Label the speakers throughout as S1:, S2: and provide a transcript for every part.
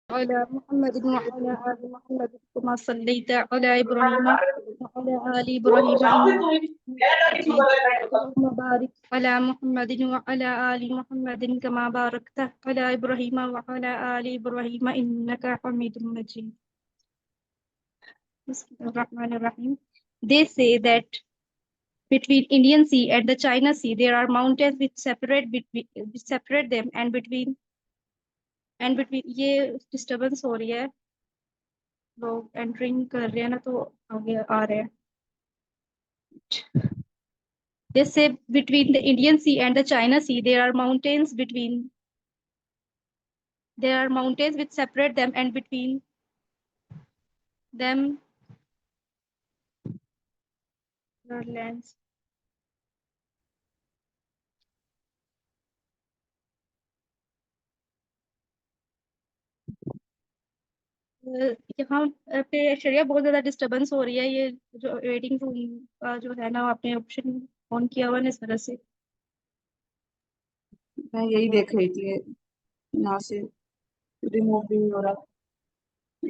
S1: على محمد وعلى آل محمد كما صليت على إبراهيم وعلى آل إبراهيم إنك حميد مجيد. اللهم بارك على محمد وعلى آل محمد كما باركت على إبراهيم وعلى آل إبراهيم إنك حميد مجيد. Bismillahirrahmanirrahim. They say that between Indian Sea and the China Sea there are mountains which separate them, and between ये disturbance हो रही है, लोग एंटरिंग कर रहे हैं ना, तो आगे आ रहे हैं. They say between the Indian Sea and the China Sea there are mountains which separate them, and between them there are lands. यहाँ पे शरिया बहुत ज्यादा डिस्टरबेंस हो रही है. ये जो वेटिंग रूम का जो है ना, आपने ऑप्शन ऑन किया हुआ है इस वजह से.
S2: मैं यही देख रही थी, यहाँ से रिमूव भी नहीं हो रहा।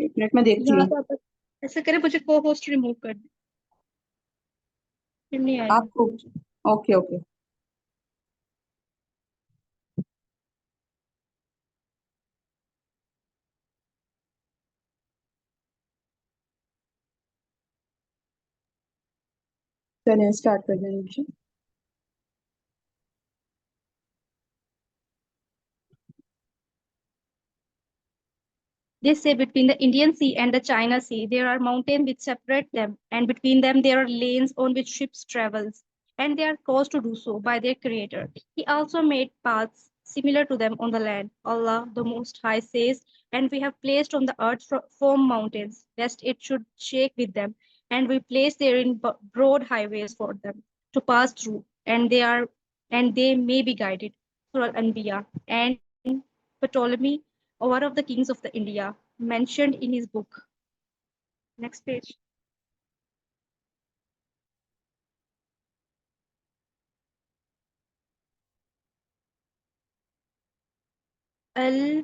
S2: एक मिनट में देखती
S1: यहाँ
S2: हूँ।
S1: पे आप ऐसे करें, मुझे को होस्ट रिमूव कर दे, फिर नहीं आएगा.
S2: आपको ओके ओके। चलिए स्टार्ट कर देंगे।
S1: They say between the Indian Sea and the China Sea, there are mountains which separate them, and between them there are lanes on which ships travel, and they are caused to do so by their Creator. He also made paths similar to them on the land. Allah, the Most High, says, "And we have placed on the earth firm mountains, lest it should shake with them, and we place therein broad highways for them to pass through, and they may be guided." Surah Al-Anbiya. And Ptolemy, one of the kings of the India, mentioned in his book. Next page. Al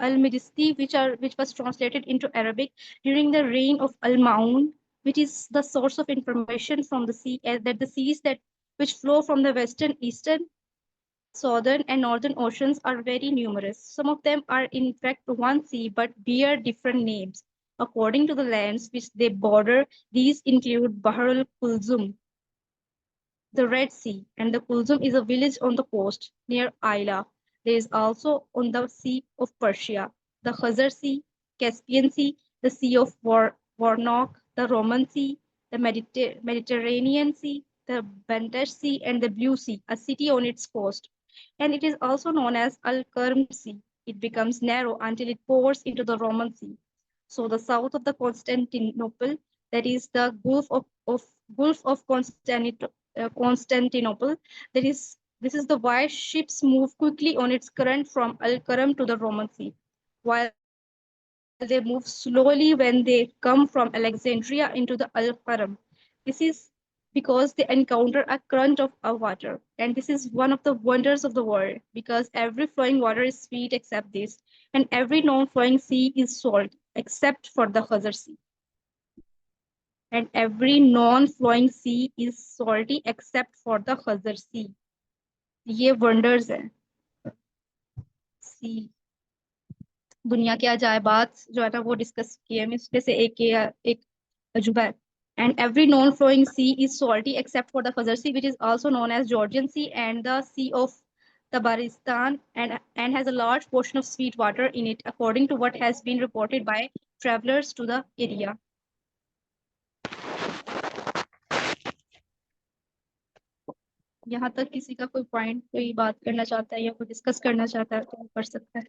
S1: Al-Majesti, which was translated into Arabic during the reign of Al-Ma'un, which is the source of information from the sea, that the seas that which flow from the western, eastern, southern, and northern oceans are very numerous. Some of them are in fact one sea but bear different names. According to the lands which they border, these include Bahr al-Kulzum, the Red Sea, and the Kulzum is a village on the coast near Ayla. There is also on the Sea of Persia, the Khazar Sea, Caspian Sea, the Sea of Warnock, the Roman Sea, the Mediterranean Sea, the Bantash Sea, and the Blue Sea, a city on its coast. And it is also known as Al-Karm Sea. It becomes narrow until it pours into the Roman Sea. So the south of the Constantinople, that is the Gulf of Constantinople, this is the why ships move quickly on its current from Al-Karam to the Roman Sea, while they move slowly when they come from Alexandria into the Al-Karam. This is because they encounter a current of water. And this is one of the wonders of the world, because every flowing water is sweet except this, and every non-flowing sea is salt except for the Khazar Sea. And every non-flowing sea is salty except for the Khazar Sea. ये wonders हैं. Sea. दुनिया के अजायबात जो है ना वो discuss किए हैं, इसमें से एक अजूबा है. And every non-flowing sea is salty except for the Khazar Sea, which is also known as Georgian Sea, and the Sea of Tabaristan, and has a large portion of sweet water in it, according to what has been reported by travelers to the area. यहाँ तक किसी का कोई point, कोई बात करना चाहता है या कोई डिस्कस करना चाहता है तो वो कर सकता है.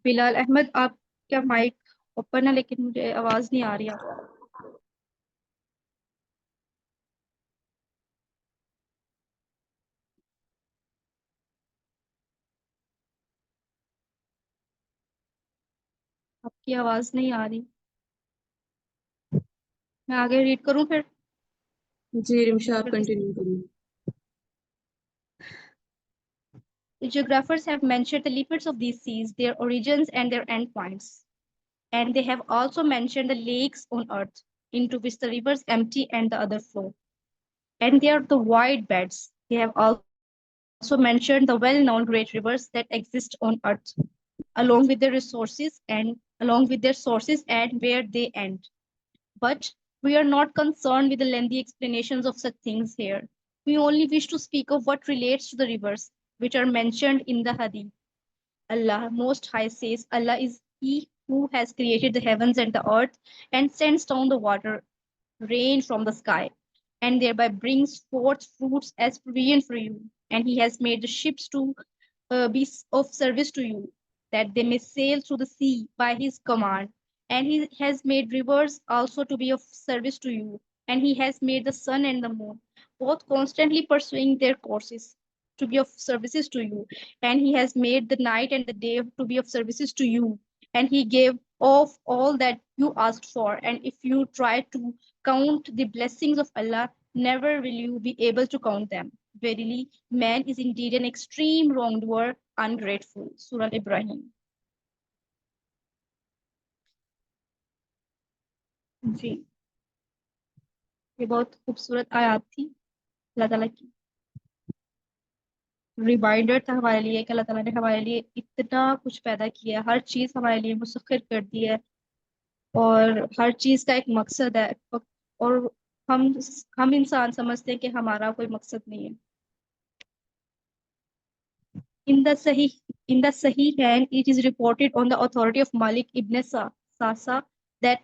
S1: बिलाल अहमद, आप क्या माइक ओपन है, लेकिन मुझे आवाज नहीं आ रही है. आपकी आवाज नहीं आ रही. मैं आगे रीड करूं फिर?
S2: जी रिमशा, आप कंटिन्यू करिए।
S1: The geographers have mentioned the limits of these seas, their origins, and their endpoints. And they have also mentioned the lakes on Earth, into which the rivers empty and the other flow. And they are the wide beds. They have also mentioned the well-known great rivers that exist on Earth, along with their resources and where they end. But we are not concerned with the lengthy explanations of such things here. We only wish to speak of what relates to the rivers, which are mentioned in the Hadith. Allah Most High says, Allah is He who has created the heavens and the earth and sends down the water, rain from the sky, and thereby brings forth fruits as provision for you. And He has made the ships to be of service to you, that they may sail through the sea by His command. And He has made rivers also to be of service to you. And He has made the sun and the moon, both constantly pursuing their courses, to be of services to you. And He has made the night and the day to be of services to you. And He gave of all that you asked for. And if you try to count the blessings of Allah, never will you be able to count them. Verily, man is indeed an extreme wrongdoer, ungrateful. Surah Ibrahim. जी, ये बहुत खूबसूरत आयत थी। अल्लाह ताला की reminder था हमारे लिए कि अल्लाह ताला ने हमारे लिए इतना कुछ पैदा किया है, हर चीज हमारे लिए मुसख्खर कर दी है और हर चीज का एक मकसद है। और हम हम इंसान समझते हैं कि हमारा कोई मकसद नहीं है। In the Sahih, in the Sahih, it is reported on the authority of Malik ibn Sasa that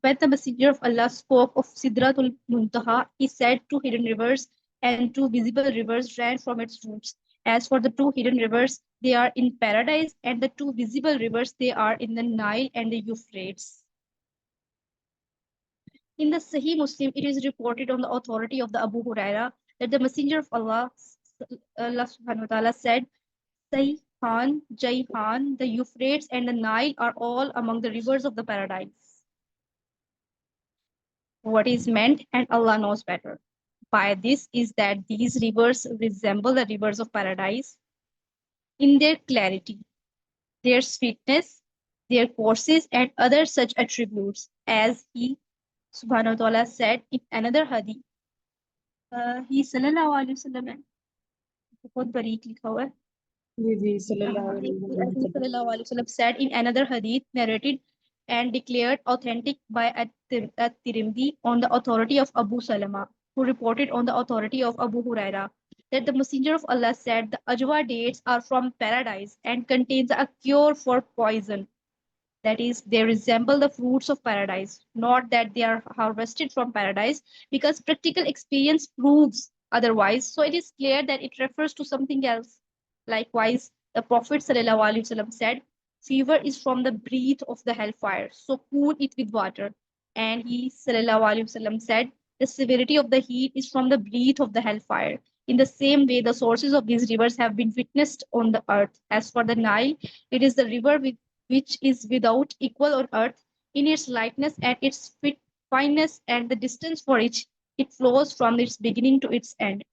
S1: when the Messenger of Allah spoke of Sidratul Muntaha, he said two hidden rivers and two visible rivers ran from its roots. As for the two hidden rivers, they are in paradise, and the two visible rivers, they are in the Nile and the Euphrates. In the Sahih Muslim, it is reported on the authority of the Abu Huraira that the Messenger of Allah, Allah subhanahu wa ta'ala said, Sayhan, Jaihan, the Euphrates, and the Nile are all among the rivers of the paradise. What is meant, and Allah knows better. By this is that these rivers resemble the rivers of paradise in their clarity, their sweetness, their courses, and other such attributes, as He subhanahu wa ta'ala said in another hadith. He sallallahu alayhi wa sallam, बहुत बारीक लिखा हुआ है।
S2: जी जी सल्लल्लाहु अलैहि वसल्लम।
S1: Sallallahu Alaihi Wasallam said in another hadith narrated and declared authentic by At-Tirmidhi on the authority of Abu Salama, who reported on the authority of Abu Huraira that the Messenger of Allah said the ajwa dates are from paradise and contains a cure for poison. That is, they resemble the fruits of paradise, not that they are harvested from paradise, because practical experience proves otherwise. So it is clear that it refers to something else. Likewise, the Prophet ﷺ said, fever is from the breath of the hellfire, so cool it with water. And he ﷺ said, the severity of the heat is from the breath of the hellfire. In the same way, the sources of these rivers have been witnessed on the earth. As for the Nile, it is the river which is without equal on earth in its lightness and its fineness and the distance for which it flows from its beginning to its end.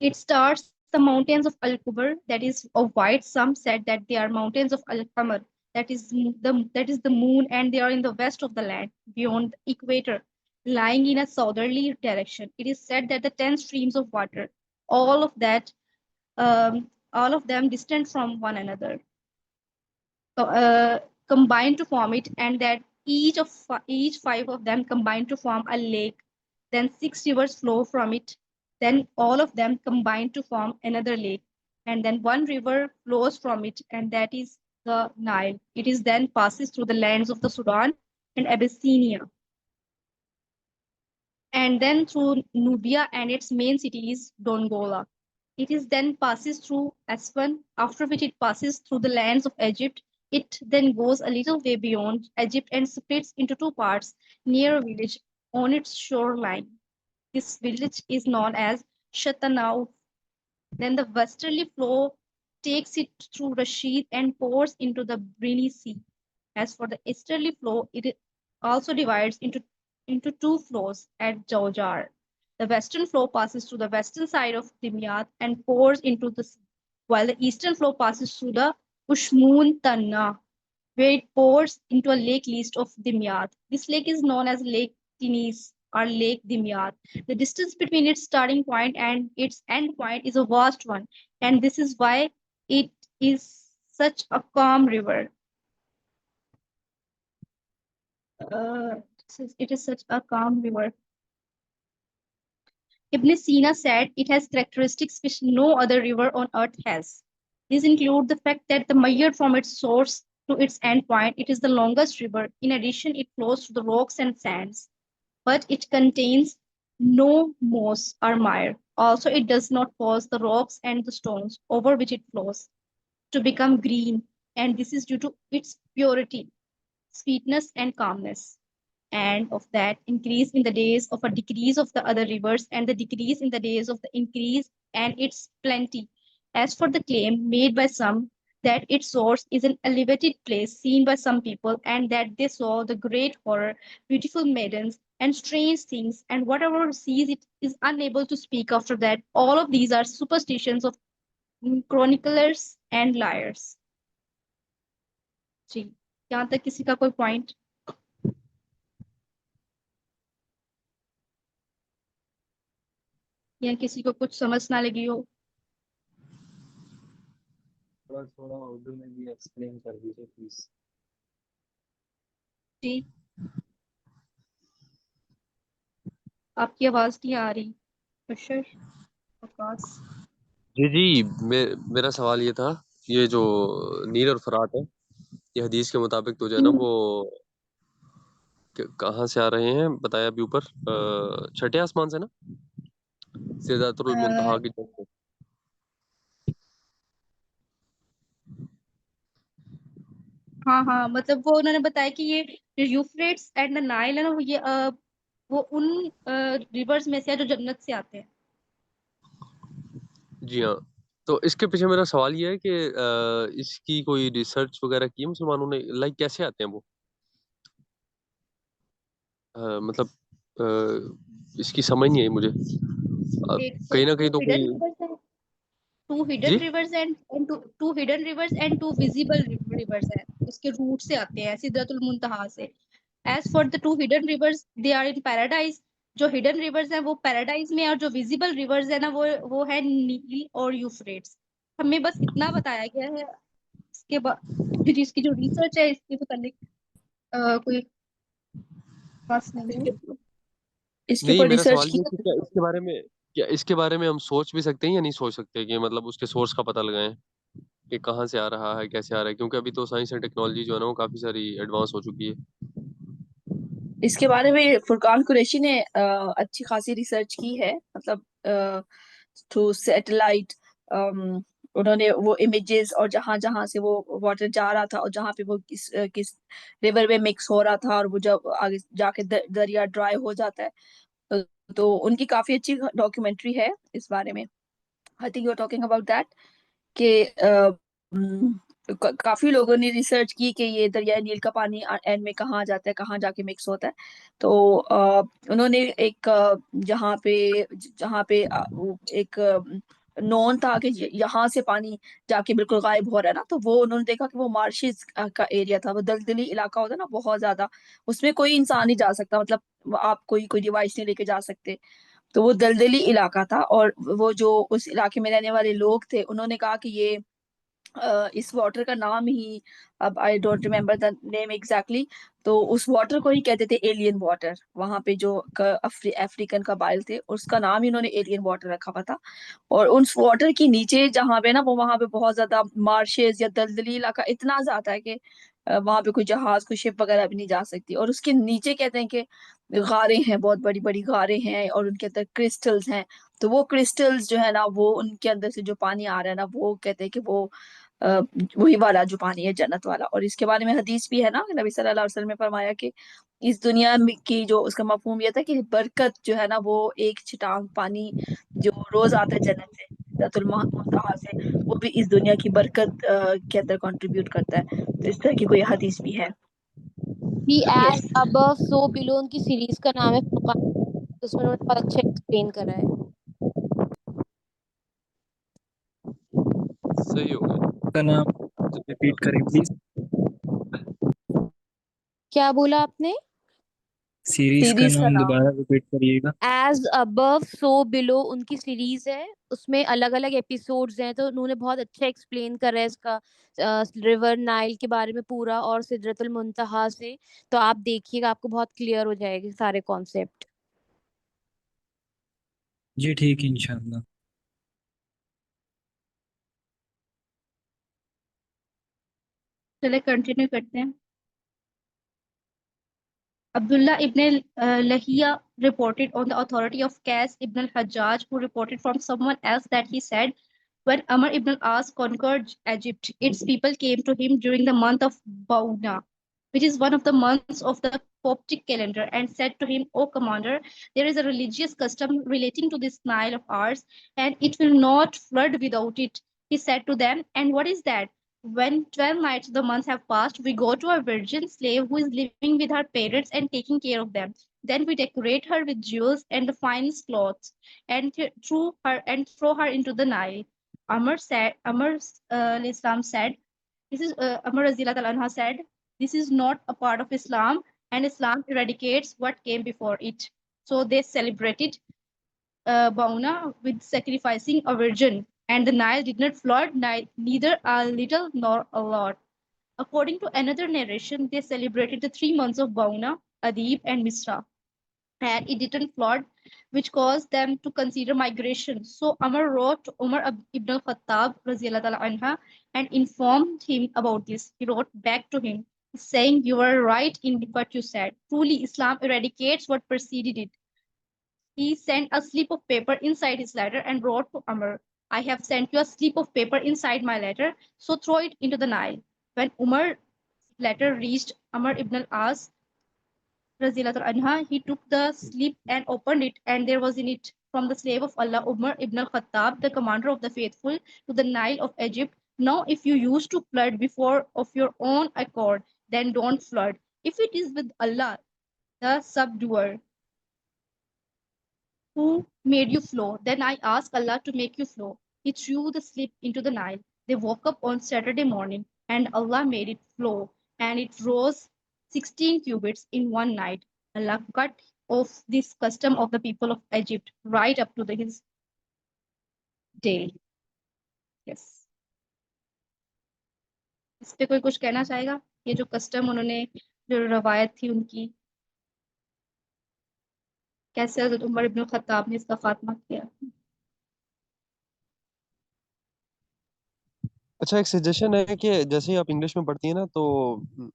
S1: It starts the mountains of Al-Kubr, that is of white. Some said that they are mountains of Al-Qamar, that is the moon, and they are in the west of the land, beyond the equator, lying in a southerly direction. It is said that the 10 streams of water, all of that, all of them distant from one another, combine to form it, and that each five of them combine to form a lake. Then 6 rivers flow from it. Then all of them combine to form another lake. And then one river flows from it, and that is the Nile. It is then passes through the lands of the Sudan and Abyssinia, and then through Nubia, and its main city is Dongola. It is then passes through Aswan, after which it passes through the lands of Egypt. It then goes a little way beyond Egypt and splits into two parts near a village on its shoreline. This village is known as Shatanau. Then the westerly flow takes it through Rashid and pours into the Briny Sea. As for the easterly flow, it also divides into into two flows at Jaujar. The western flow passes through the western side of Dimyat and pours into the sea, while the eastern flow passes through the Ushmun Tanna, where it pours into a lake east of Dimyat. This lake is known as Lake Tinis or Lake Dimyat. The distance between its starting point and its end point is a vast one, and this is why it is such a calm river. It is such a calm river. Ibn Sina said it has characteristics which no other river on earth has. These include the fact that the measured from its source to its end point, it is the longest river. In addition, it flows through the rocks and sands, but it contains no moss or mire. Also, it does not cause the rocks and the stones over which it flows to become green, and this is due to its purity, sweetness, and calmness, and of that increase in the days of a decrease of the other rivers and the decrease in the days of the increase and its plenty. As for the claim made by some that its source is an elevated place seen by some people and that they saw the great horror, beautiful maidens, and strange things, and whatever sees it is unable to speak after that, all of these are superstitions of chroniclers and liars. जी, यहाँ तक किसी का कोई point? या किसी को कुछ समझ ना लगी हो?
S3: थोड़ा थोड़ा उर्दू में भी एक्सप्लेन कर दीजिए प्लीज।
S1: जी, आपकी आवाज नहीं आ रही। बशर, आकाश।
S3: जी जी, मेरा सवाल ये था, ये जो नील और फरात है, ये हदीस के मुताबिक तो जो है ना वो कहाँ से आ रहे हैं बताया अभी ऊपर, छठे आसमान से ना, सिदरातुल मुंतहा की तरफ से।
S1: हाँ हाँ, मतलब वो उन्होंने बताया कि ये यूफ्रेट्स एंड द नाइल है ना, वो उन रिवर्स में से है जो जन्नत से आते हैं।
S3: जी हाँ, तो इसके पीछे मेरा सवाल ये है कि इसकी कोई रिसर्च वगैरह की है मुसलमानों ने, लाइक कैसे आते हैं वो, मतलब इसकी समझ नहीं आई मुझे।
S1: एक
S3: कहीं ना कहीं
S1: टू
S3: तो
S1: हिडन
S3: कोई।
S1: रिवर्स है, टू हिडन
S3: जी
S1: rivers and two hidden rivers and two visible rivers है। इसके रूट से आते हैं, सिदरतुल मुंतहा से। As for the two hidden rivers, they are in paradise. जो हिडन रिवर्स है वो पैराडाइज में, और जो विजिबल रिवर्स है ना वो है नील और यूफ्रेट्स। हमें बस इतना बताया गया है। इसके बाद फिर इसकी जो रिसर्च है इसके मुतालिक कोई खास नहीं है।
S2: इसके इसके
S3: नहीं,
S2: ऊपर
S3: मेरा
S2: रिसर्च
S3: सवाल
S2: की।
S3: ये है कि क्या इसके बारे में हम सोच भी सकते हैं या नहीं सोच सकते कि मतलब उसके सोर्स का पता लगाएं कि कहाँ से आ रहा है, कैसे आ रहा है, क्योंकि अभी तो साइंस एंड टेक्नोलॉजी जो है ना वो काफी सारी एडवांस हो चुकी है।
S2: इसके बारे में फुरकान कुरैशी ने अच्छी खासी रिसर्च की है, मतलब थ्रू सैटेलाइट। उन्होंने वो इमेजेस और जहां जहां से वो वाटर जा रहा था और जहां पे वो किस रिवर में मिक्स हो रहा था, और वो जब आगे जाके दरिया ड्राई हो जाता है, तो उनकी काफी अच्छी डॉक्यूमेंट्री है इस बारे में। I think you are talking about that कि काफी लोगों ने रिसर्च की कि ये दरियाई नील का पानी एंड में कहाँ जाता है, कहाँ जाके मिक्स होता है। तो उन्होंने एक जहाँ पे वो एक नोन था कि यहाँ से पानी जाके बिल्कुल गायब हो रहा है ना, तो वो उन्होंने देखा कि वो मार्शिस का एरिया था, वो दलदली इलाका होता है ना बहुत ज्यादा, उसमें कोई इंसान नहीं जा सकता, मतलब आप कोई कोई डिवाइस नहीं लेके जा सकते। तो वो दलदली इलाका था, और वो जो उस इलाके में रहने वाले लोग थे उन्होंने कहा कि ये इस वाटर का नाम ही, अब I don't remember the name exactly, तो उस वाटर को ही कहते थे एलियन वाटर। वहां पे जो अफ्रीकन कबाइल थे उसका नाम ही उन्होंने एलियन वाटर रखा हुआ था। और उस वाटर के नीचे जहाँ पे ना, वो वहां पे बहुत ज्यादा मार्शेस या दलदली इलाका इतना ज्यादा है कि वहां पे कोई जहाज कोई शिप वगैरह भी नहीं जा सकती। और उसके नीचे कहते हैं कि गारें हैं, बहुत बड़ी बड़ी गारें हैं, और उनके अंदर क्रिस्टल्स हैं। तो वो क्रिस्टल्स जो है ना, वो उनके अंदर से जो पानी आ रहा है ना, वो कहते हैं कि वो अ, वही वाला जो पानी है जन्नत वाला। और इसके बारे में हदीस भी है ना, नबी सल्लल्लाहु अलैहि वसल्लम ने फरमाया कि इस दुनिया में की जो उसका मफहूम ये था कि बरकत जो है ना, वो एक छिटांग पानी जो रोज आता है जन्नत से, सिदरतुल मुंतहा से, वो भी इस दुनिया की बरकत के अंदर कंट्रीब्यूट करता है। तो इस तरह की कोई हदीस भी है।
S4: दी एज अबव सो बिलो उनकी सीरीज का नाम है फुरकान, तो उसमें उन्होंने बहुत अच्छा एक्सप्लेन करा है।
S3: सही हो गया।
S5: का नाम रिपीट करें प्लीज।
S4: क्या बोला आपने?
S5: सीरीज का
S2: सीरीज का
S5: नाम
S2: नाम।
S5: दोबारा रिपीट करिएगा।
S4: एज अबव सो बिलो उनकी सीरीज है, उसमें अलग अलग एपिसोड्स हैं, तो उन्होंने बहुत अच्छा एक्सप्लेन करा है इसका रिवर नाइल के बारे में पूरा, और सिदरतुल मुंतहा से। तो आप देखिएगा, आपको बहुत क्लियर हो जाएगी सारे कॉन्सेप्ट।
S5: जी ठीक है इंशाल्लाह।
S1: चले कंटिन्यू करते हैं। Abdullah ibn Lahiya reported on the authority of Qais ibn al-Hajjaj, who reported from someone else that he said, when Amr ibn al-As conquered Egypt, its people came to him during the month of Bauna, which is one of the months of the Coptic calendar, and said to him, O commander, there is a religious custom relating to this Nile of ours, and it will not flood without it. He said to them, and what is that? When 12 nights of the month have passed, we go to a virgin slave who is living with her parents and taking care of them. Then we decorate her with jewels and the finest clothes, and throw her into the Nile. Amr Islam said, this is Amr Razila Anha said, this is not a part of Islam, and Islam eradicates what came before it. So they celebrated Bauna with sacrificing a virgin, and the Nile did not flood neither a little nor a lot. According to another narration, they celebrated the 3 months of Bauna, Adib, and Misra, and it didn't flood, which caused them to consider migration. So Amr wrote to Umar ibn al-Khattab anha, and informed him about this. He wrote back to him, saying, you are right in what you said. Truly, Islam eradicates what preceded it. He sent a slip of paper inside his letter and wrote to Umar, I have sent you a slip of paper inside my letter, so throw it into the Nile. When Umar's letter reached Amr ibn al-As, anha, he took the slip and opened it, and there was in it, from the slave of Allah, Umar ibn al-Khattab, the commander of the faithful, to the Nile of Egypt. Now, if you used to flood before of your own accord, then don't flood. If it is with Allah, the subduer, who made you flow? Then I asked Allah to make you flow. He threw the slip into the Nile. They woke up on Saturday morning, and Allah made it flow, and it rose 16 cubits in one night. Allah cut off this custom of the people of Egypt right up to his day. Yes. इस पे कोई कुछ कहना चाहेगा? ये जो custom उन्होंने, जो रवायत थी उनकी, कैसे हज़रत उमर इब्न खत्ताब ने इसका खात्मा किया?
S3: अच्छा, एक सजेशन है कि जैसे ही आप इंग्लिश में पढ़ती हैं ना, तो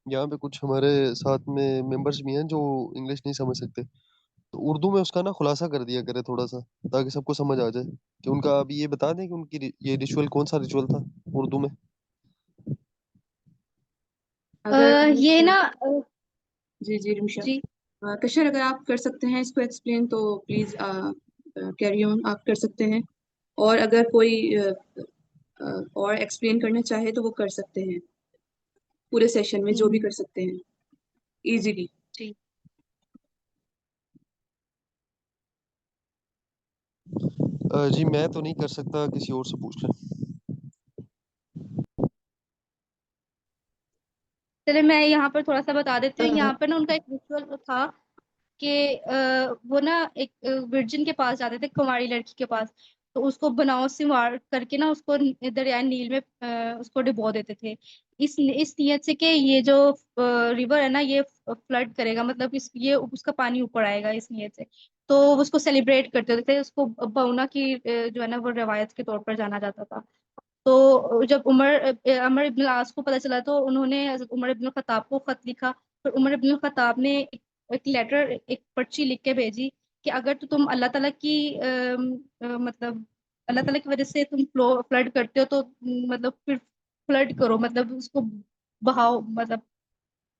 S3: यहाँ पे कुछ हमारे साथ में मेंबर्स भी हैं जो इंग्लिश नहीं समझ सकते, तो उर्दू में उसका ना खुलासा कर दिया करे थोड़ा सा, ताकि सबको समझ आ जाए कि उनका, अभी ये बता दें कि उनकी ये रिचुअल कौन सा रिचुअल था उर्दू में।
S6: अगर
S1: ये ना
S6: जी जी रिमशा,
S1: जी
S6: कशर अगर आप कर सकते हैं इसको एक्सप्लेन तो प्लीज कैरी ऑन, आप कर सकते हैं। और अगर कोई और एक्सप्लेन करना चाहे तो वो कर सकते हैं, पूरे सेशन में जो भी कर सकते हैं इजीली।
S1: जी
S3: जी मैं तो नहीं कर सकता, किसी और से पूछ लें।
S1: चले मैं यहाँ पर थोड़ा सा बता देती हूँ।
S6: अ,
S1: यहाँ पर ना उनका एक रिचुअल था कि वो ना एक वर्जिन के पास जाते थे, कुंवारी लड़की के पास, तो उसको बनाओ से मार करके ना उसको दरियाई नील में उसको डुबो देते थे, इस नियत से कि ये जो रिवर है ना ये फ्लड करेगा, मतलब ये उसका पानी ऊपर आएगा, इस नियत से। तो उसको सेलिब्रेट करते थे, उसको बउना की जो है ना वो रवायत के तौर पर जाना जाता था। तो जब अमर इब्न आस को पता चला, तो उन्होंने हज़रत उमर इब्न खत्ताब को खत लिखा। फिर उमर इब्न खत्ताब ने एक लेटर, एक पर्ची लिख के भेजी कि अगर तो तुम अल्लाह ताला की मतलब अल्लाह ताला की वजह से तुम फ्लड करते हो, तो मतलब फिर फ्लड करो, मतलब उसको बहाओ, मतलब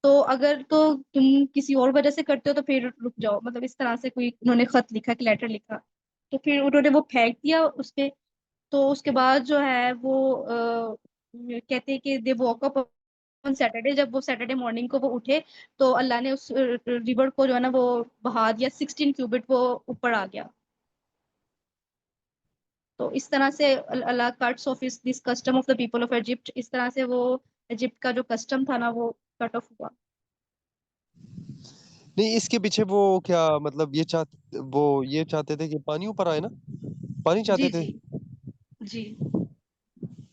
S1: तो अगर तो तुम किसी और वजह से करते हो तो फिर रुक जाओ, मतलब इस तरह से कोई उन्होंने खत लिखा, कि लेटर लिखा। तो फिर उन्होंने वो फेंक दिया उस पे। तो उसके बाद जो है वो कहते हैं कि they walk up on Saturday, जब वो सैटरडे मॉर्निंग को वो उठे तो अल्लाह ने उस रिवर को जो है ना वो बहा दिया, 16 क्यूबिट वो ऊपर आ गया। तो इस तरह से अल्लाह cuts off this custom of the people of Egypt, इस तरह से वो इजिप्ट का जो कस्टम था ना वो कट ऑफ हुआ।
S3: नहीं, इसके पीछे वो क्या मतलब वो ये चाहते थे कि पानी ऊपर आए ना, पानी चाहते
S1: जी
S3: थे।
S1: जी जी।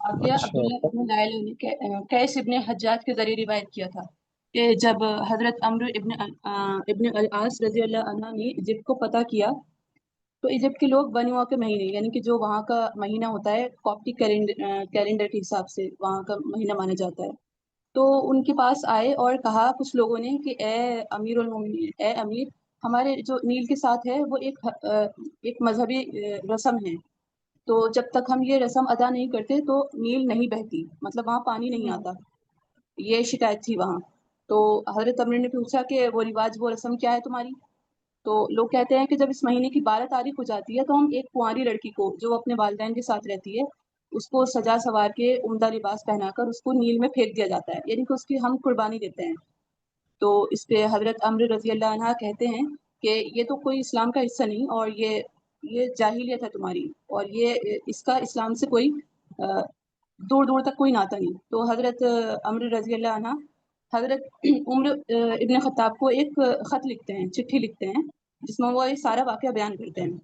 S6: वाक़या
S3: अच्छा।
S6: अब्दुल्ला इब्न लाइल ने कैस इब्न हज्जाज के ज़रिए रिवायत किया था कि जब हज़रत अम्र इब्न अल-आस रज़ी अल्लाह अन्हा ने इजिप्ट को फ़तह किया, तो इजिप्ट के लोग बनुआ के महीने यानी कि जो वहाँ का महीना होता है कॉप्टिक कैलेंडर के हिसाब से वहाँ का महीना माना जाता है, तो उनके पास आए और कहा कुछ लोगों ने कि ए अमीरुल मोमिनीन, ए अमीर, हमारे जो नील के साथ है वो एक मजहबी रस्म है, तो जब तक हम ये रस्म अदा नहीं करते तो नील नहीं बहती, मतलब वहाँ पानी नहीं आता। ये शिकायत थी वहाँ। तो हज़रत अमर ने पूछा कि वो रिवाज वो रस्म क्या है तुम्हारी? तो लोग कहते हैं कि जब इस महीने की 12 तारीख हो जाती है तो हम एक कुंवारी लड़की को जो अपने वालिदैन के साथ रहती है, उसको सजा सवार के उम्दा लिबास पहनाकर उसको नील में फेंक दिया जाता है, यानी कि उसकी हम कुर्बानी देते हैं। तो इस पे हज़रत अम्र रज़ी अल्लाह अन्हा कहते हैं कि ये तो कोई इस्लाम का हिस्सा नहीं और ये जाहिलियत है तुम्हारी, और ये इसका इस्लाम से कोई दूर दूर तक कोई नाता नहीं। तो हज़रत अम्र रज़ी अल्लाह अन्हा हज़रत उम्र इब्न ख़त्ताब को एक ख़त लिखते हैं, चिट्ठी लिखते हैं, जिसमें वो ये सारा वाक़या बयान करते हैं।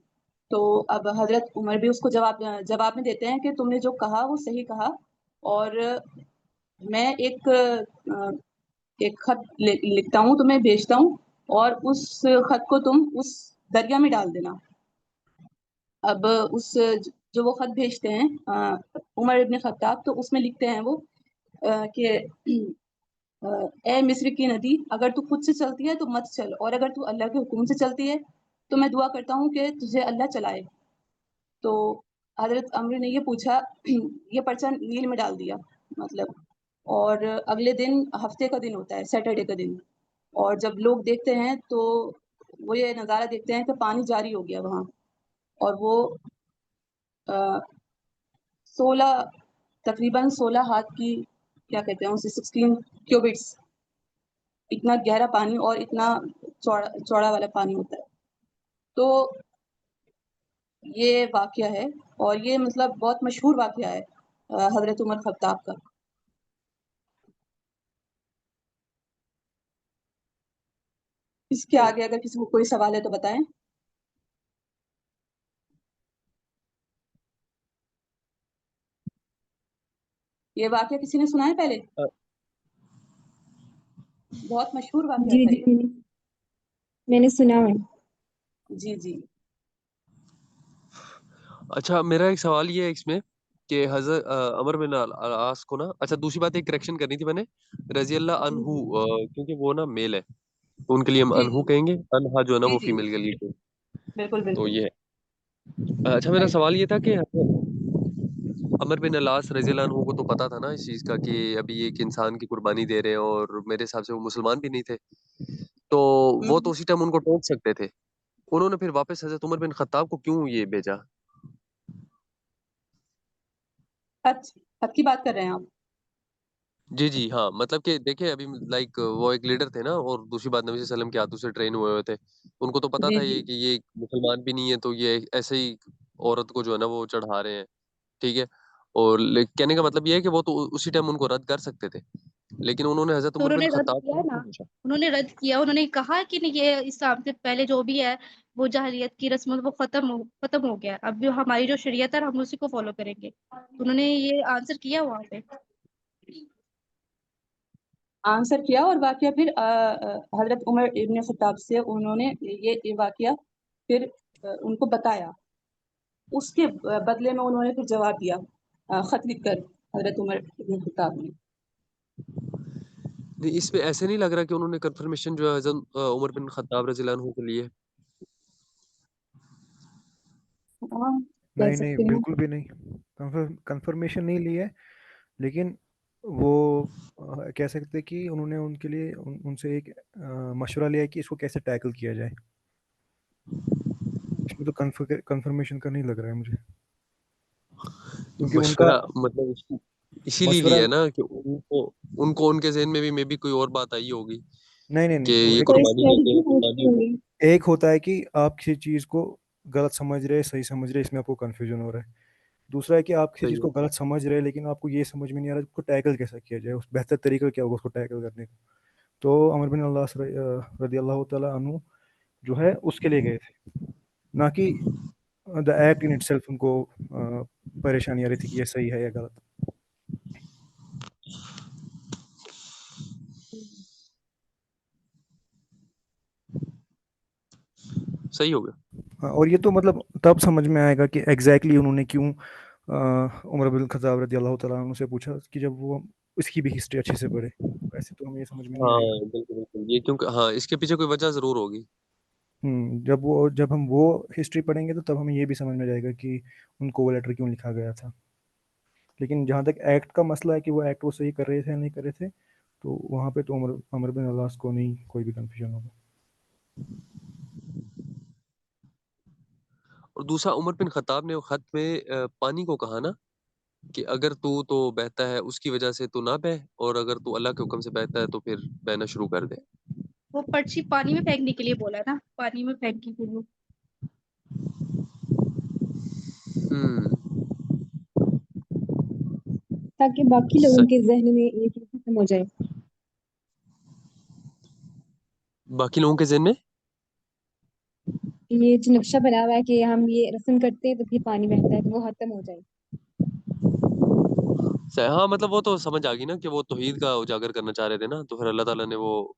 S6: तो अब हज़रत उमर भी उसको जवाब में देते हैं कि तुमने जो कहा वो सही कहा, और मैं एक खत लिखता हूँ, तुम्हें भेजता हूँ, और उस खत को तुम उस दरिया में डाल देना। अब उस जो वो खत भेजते हैं उमर इब्न खत्ताब, तो उसमें लिखते हैं वो कि ए मिस्र की नदी, अगर तू खुद से चलती है तो मत चल, और अगर तू अल्लाह के हुक्म से चलती है तो मैं दुआ करता हूँ कि तुझे अल्लाह चलाए। तो हज़रत अम्र ने ये पूछा, ये पर्चा नील में डाल दिया, मतलब, और अगले दिन हफ्ते का दिन होता है, सैटरडे का दिन, और जब लोग देखते हैं तो वो ये नज़ारा देखते हैं कि पानी जारी हो गया वहाँ, और वो 16 तकरीबन 16 हाथ की, क्या कहते हैं उसे, 16 क्यूबिट्स, इतना गहरा पानी और इतना चौड़ा चौड़ा वाला पानी होता है। तो ये वाक़या है, और ये मतलब बहुत मशहूर वाक़या है हज़रत उमर ख़त्ताब का। इसके आगे अगर किसी को कोई सवाल है तो बताएं। ये वाक़या किसी ने सुना है पहले?
S3: अ,
S6: बहुत मशहूर वाक़या
S7: जी
S6: था
S7: जी,
S6: ये।
S7: मैंने सुना है।
S6: जी जी।
S3: अच्छा, मेरा एक सवाल ये है इसमें कि अमर बिन आस को ना, अच्छा दूसरी बात एक करेक्शन करनी थी मैंने, रजी अल्लाह
S6: जी
S3: अनहु,
S6: जी
S3: क्योंकि वो ना मेल है तो उनके लिए हम
S6: जी
S3: अनहु कहेंगे, अनहा जो है ना
S6: जी
S3: वो
S6: जी,
S3: फीमेल के लिए।
S6: बिल्कुल
S3: तो
S6: बिल्कुल।
S3: ये है। अच्छा, मेरा
S6: राइट।
S3: सवाल ये था कि अमर बिन अलास रजी अल्लाह अन्हु को तो पता था ना इस चीज का कि अभी एक इंसान की कुर्बानी दे रहे हैं, और मेरे हिसाब से वो मुसलमान भी नहीं थे, तो वो तो
S6: हम्म,
S3: उसी टाइम उनको टोक सकते थे। उन्होंने फिर वापस हजरत उमर बिन खत्ताब को क्यों ये भेजा?
S6: खत खत की बात कर रहे हैं आप?
S3: जी जी हाँ, मतलब कि देखिए अभी लाइक वो एक लीडर थे ना, और दूसरी बात नबी वसल्लम के हाथों से ट्रेन हुए हुए थे, उनको तो पता
S6: जी
S3: था
S6: जी
S3: ये कि ये मुसलमान भी नहीं है, तो ये ऐसे ही औरत को जो है ना वो चढ़ा रहे हैं, ठीक है। और कहने का मतलब ये है कि वो तो उसी टाइम उनको रद्द कर सकते थे, लेकिन उन्होंने हजरत
S1: तो
S3: उमर बिन
S1: उन्होंने रद्द
S3: खत्ताब
S1: किया
S3: को
S1: ना,
S3: क्यों पूछा?
S1: उन्होंने रद्द किया, उन्होंने कहा कि नहीं ये इस्लाम से पहले जो भी है वो जहलियत की रस्म वो खत्म हो गया, अब जो हमारी जो शरीयत है हम उसी को फॉलो करेंगे, तो उन्होंने ये आंसर किया वहां पे।
S6: आंसर किया, और वाक़या फिर हज़रत उमर इब्न ख़त्ताब से उन्होंने ये वाक़या फिर उनको बताया। उसके बदले में उन्होंने फिर जवाब दिया ख़त लिखकर, हज़रत उमर इब्न ख़त्ताब ने।
S3: नहीं, इसमें ऐसे नहीं लग रहा कि उन्होंने कंफर्मेशन जो है हजरत उमर बिन खत्ताब रजी अल्लाह अन्हु के लिए।
S6: हाँ, कह
S8: नहीं नहीं,
S6: सकते हैं।
S8: बिल्कुल भी नहीं। कंफर्मेशन नहीं ली है, लेकिन वो कह सकते हैं कि उन्होंने उनके लिए उनसे एक मशवरा लिया है कि इसको कैसे टैकल किया जाए। इसमें तो कंफर्मेशन का नहीं लग रहा है मुझे, क्योंकि उनका
S3: मशवरा मतलब इसीलिए
S8: मशवरा
S3: लिया ना कि उनको उनको उनके ज़हन में भी मे बी कोई और बात आई होगी
S8: नहीं नहीं
S3: कि
S8: नहीं, वो
S3: ये
S8: एक
S7: कोई
S3: कुर्बानी लेके
S7: स्ट्रेटजी
S3: हैं तो
S7: होती
S3: ताकि
S7: होगी।
S8: एक होता है कि आप किसी चीज़ को गलत समझ रहे सही समझ रहे, इसमें आपको कंफ्यूजन हो रहा है। दूसरा है कि आप किसी
S3: सही
S8: चीज़
S3: है।
S8: को गलत समझ रहे हैं लेकिन आपको ये समझ में नहीं आ रहा उसको टैकल कैसे किया जाए, उस बेहतर तरीका क्या होगा उसको टैकल करने का। तो अमर बिन अल्लाह रदी अल्लाह तआला अन्हु जो है उसके लिए गए थे, ना कि द एक्ट इन इटसेल्फ उनको परेशानी आ रही थी कि ये सही है या गलत।
S3: सही हो गया।
S8: हाँ, और ये तो मतलब तब समझ में आएगा कि एग्जैक्टली उन्होंने क्यों उमर बिन खत्ताब रदी अल्लाह तआला अन्हु से पूछा, कि जब वो इसकी भी हिस्ट्री अच्छे से पढ़े, वैसे तो हमें ये समझ में नहीं
S3: हाँ
S8: आएगा।
S3: बिल्कुल बिल्कुल, ये क्योंकि हाँ इसके पीछे कोई वजह जरूर होगी।
S8: जब हम वो हिस्ट्री पढ़ेंगे तो तब हमें ये भी समझ में जाएगा कि उनको वो लेटर क्यों लिखा गया था। लेकिन जहाँ तक एक्ट का मसला है कि वो एक्ट वो सही कर रहे थे या नहीं कर रहे थे, तो वहाँ पे तो उमर अमर बिन अल्लास को नहीं कोई भी कंफ्यूजन होगा।
S3: और दूसरा उमर बिन खत्ताब ने वो खत में पानी को कहा ना कि अगर तू तो बहता है उसकी वजह से तू ना बह, और अगर तू अल्लाह के हुक्म से बहता है तो फिर बहना शुरू कर दे।
S1: वो पर्ची पानी में फेंकने के लिए बोला ना, पानी में फेंकने के लिए।
S3: हम्म।
S7: ताकि बाकी लोगों
S3: सही।
S7: के जहन में ये चीज खत्म हो जाए।
S3: बाकी लोगों के ज़हन में
S7: ये जो नक्शा बना हुआ है कि हम ये रस्म करते हैं तो फिर पानी बहता है, तो वो खत्म हो जाए।
S3: हाँ मतलब वो तो समझ आ गई ना कि वो तौहीद का उजागर करना चाह रहे थे ना, तो फिर अल्लाह ताला ने वो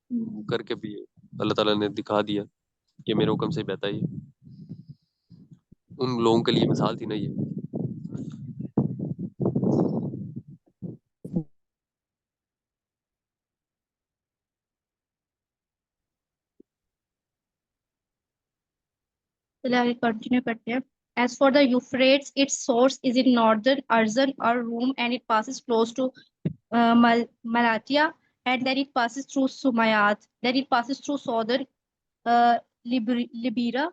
S3: करके भी अल्लाह ताला ने दिखा दिया कि मेरे हुक्म से बहता ही है। उन लोगों के लिए मिसाल थी ना ये।
S1: चलिए आगे कंटिन्यू करते हैं। As for the Euphrates, its source is in northern Arzan or Rum, and it passes close to Malatia, and then it passes through Sumayat, then it passes through southern Libera,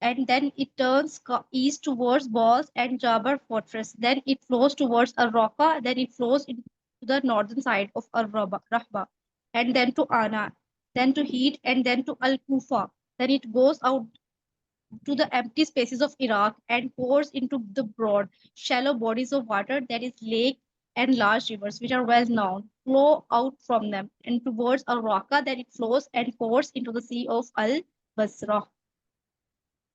S1: and then it turns east towards Bos and Jabar fortress. Then it flows towards Al-Raqqa, then it flows into the northern side of Al-Rahba, and then to Ana, then to Heat, and then to Al-Kufa. Then it goes out to the empty spaces of Iraq and pours into the broad, shallow bodies of water that is lake and large rivers, which are well known, flow out from them and towards Al Raqqa, then it flows and pours into the Sea of Al Basra.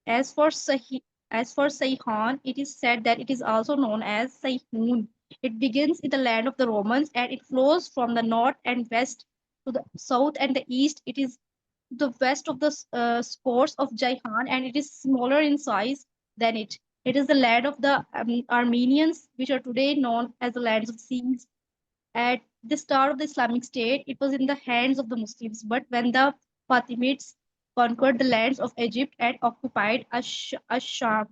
S1: As for Saihan, it is said that it is also known as Saihun. It begins in the land of the Romans and it flows from the north and west to the south and the east. It is the west of the course of Jaihan, and it is smaller in size than it. It is the land of the Armenians, which are today known as the lands of seas. At the start of the Islamic State, it was in the hands of the Muslims, but when the Fatimids conquered the lands of Egypt and occupied Asham,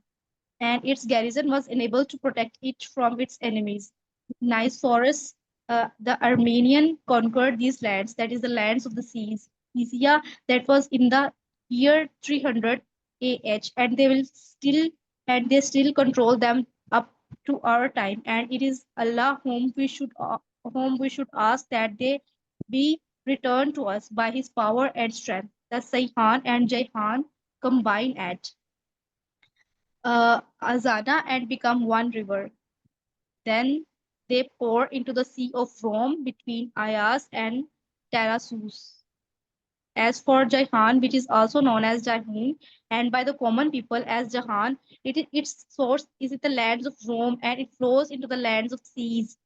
S1: and its garrison was enabled to protect it from its enemies. Nicephorus, the Armenian, conquered these lands, that is, the lands of the seas. Mysia, that was in the year 300 AH, and they still control them up to our time. And it is Allah whom we should ask that they be returned to us by His power and strength. The Saihan and Jaihan combine at Azana and become one river. Then they pour into the Sea of Rome between Ayas and Tarasus. As for Jaihan, which is also known as Jahun, and by the common people as Jahan, its source is in the lands of Rome and it flows into the lands of seas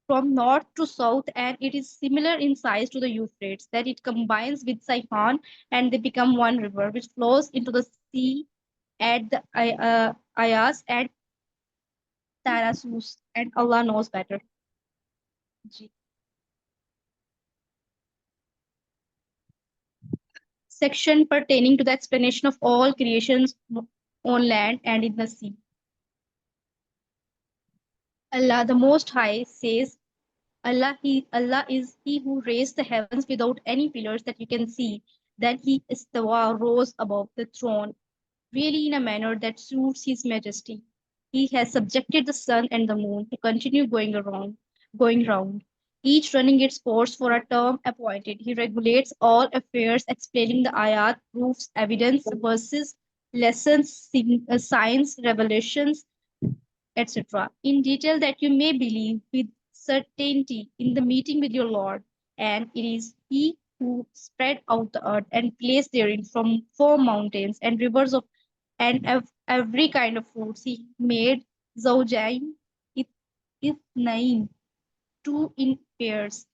S1: from north to south, and it is similar in size to the Euphrates. That it combines with Saihan and they become one river, which flows into the sea at the Ayas and Tarasus, and Allah knows better. Section pertaining to the explanation of all creations on land and in the sea. Allah, the Most High, says, Allah is He who raised the heavens without any pillars that you can see. Then He istawa, rose above the throne, really in a manner that suits His majesty. He has subjected the sun and the moon to continue going round, each running its course for a term appointed. He regulates all affairs, explaining the ayat, proofs, evidence, verses, lessons, signs, revelations, etc., in detail that you may believe with certainty in the meeting with your Lord. And it is He who spread out the earth and placed therein from 4 mountains and rivers of every kind of fruits. He made Zawjain, Ithnain, two in pairs,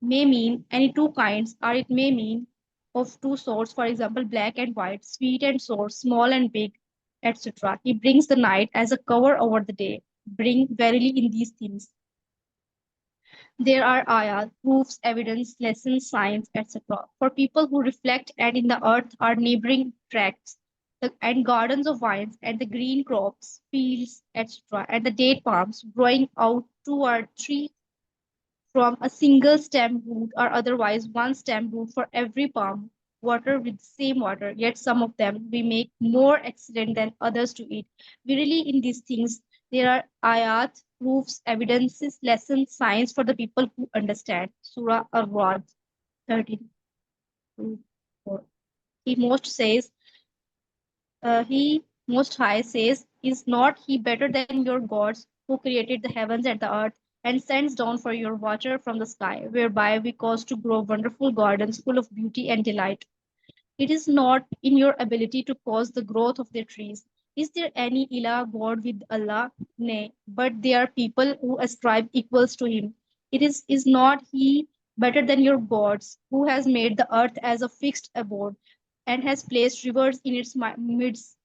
S1: may mean any two kinds, or it may mean of two sorts, for example, black and white, sweet and sour, small and big, etc. He brings the night as a cover over the day. Bring verily in these things. There are ayat, proofs, evidence, lessons, signs, etc. For people who reflect, and in the earth are neighboring tracts, and gardens of vines, and the green crops, fields, etc., and the date palms growing out 2 or 3 from a single stem root, or otherwise one stem root for every palm, water with same water, yet some of them we make more excellent than others to eat. Verily in these things there are ayat, proofs, evidences, lessons, signs for the people who understand. Surah Ar-Ra'd 13. He most says, He Most High says, is not He better than your gods who created the heavens and the earth and sends down for your water from the sky, whereby we cause to grow wonderful gardens full of beauty and delight? It is not in your ability to cause the growth of their trees. Is there any ilah God with Allah? Nay, but they are people who ascribe equals to Him. Is not He better than your gods, who has made the earth as a fixed abode, and has placed rivers in its midst,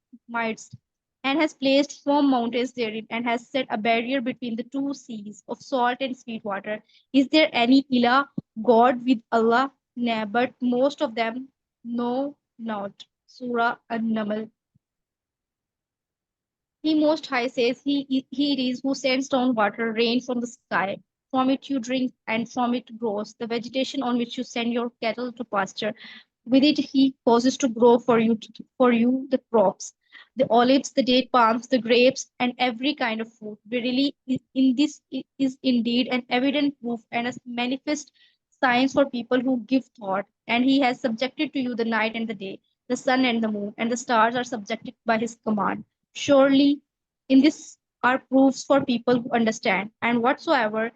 S1: and has placed firm mountains therein, and has set a barrier between the two seas of salt and sweet water? Is there any ilah God with Allah? Nay, but most of them know not. Surah An-Naml. He Most High says, He it is who sends down water, rain from the sky. From it you drink, and from it grows the vegetation on which you send your cattle to pasture. With it He causes to grow for you the crops, the olives, the date palms, the grapes, and every kind of fruit. Verily, in this is indeed an evident proof and a manifest signs for people who give thought. And He has subjected to you the night and the day, the sun and the moon, and the stars are subjected by His command. Surely, in this are proofs for people who understand. And whatsoever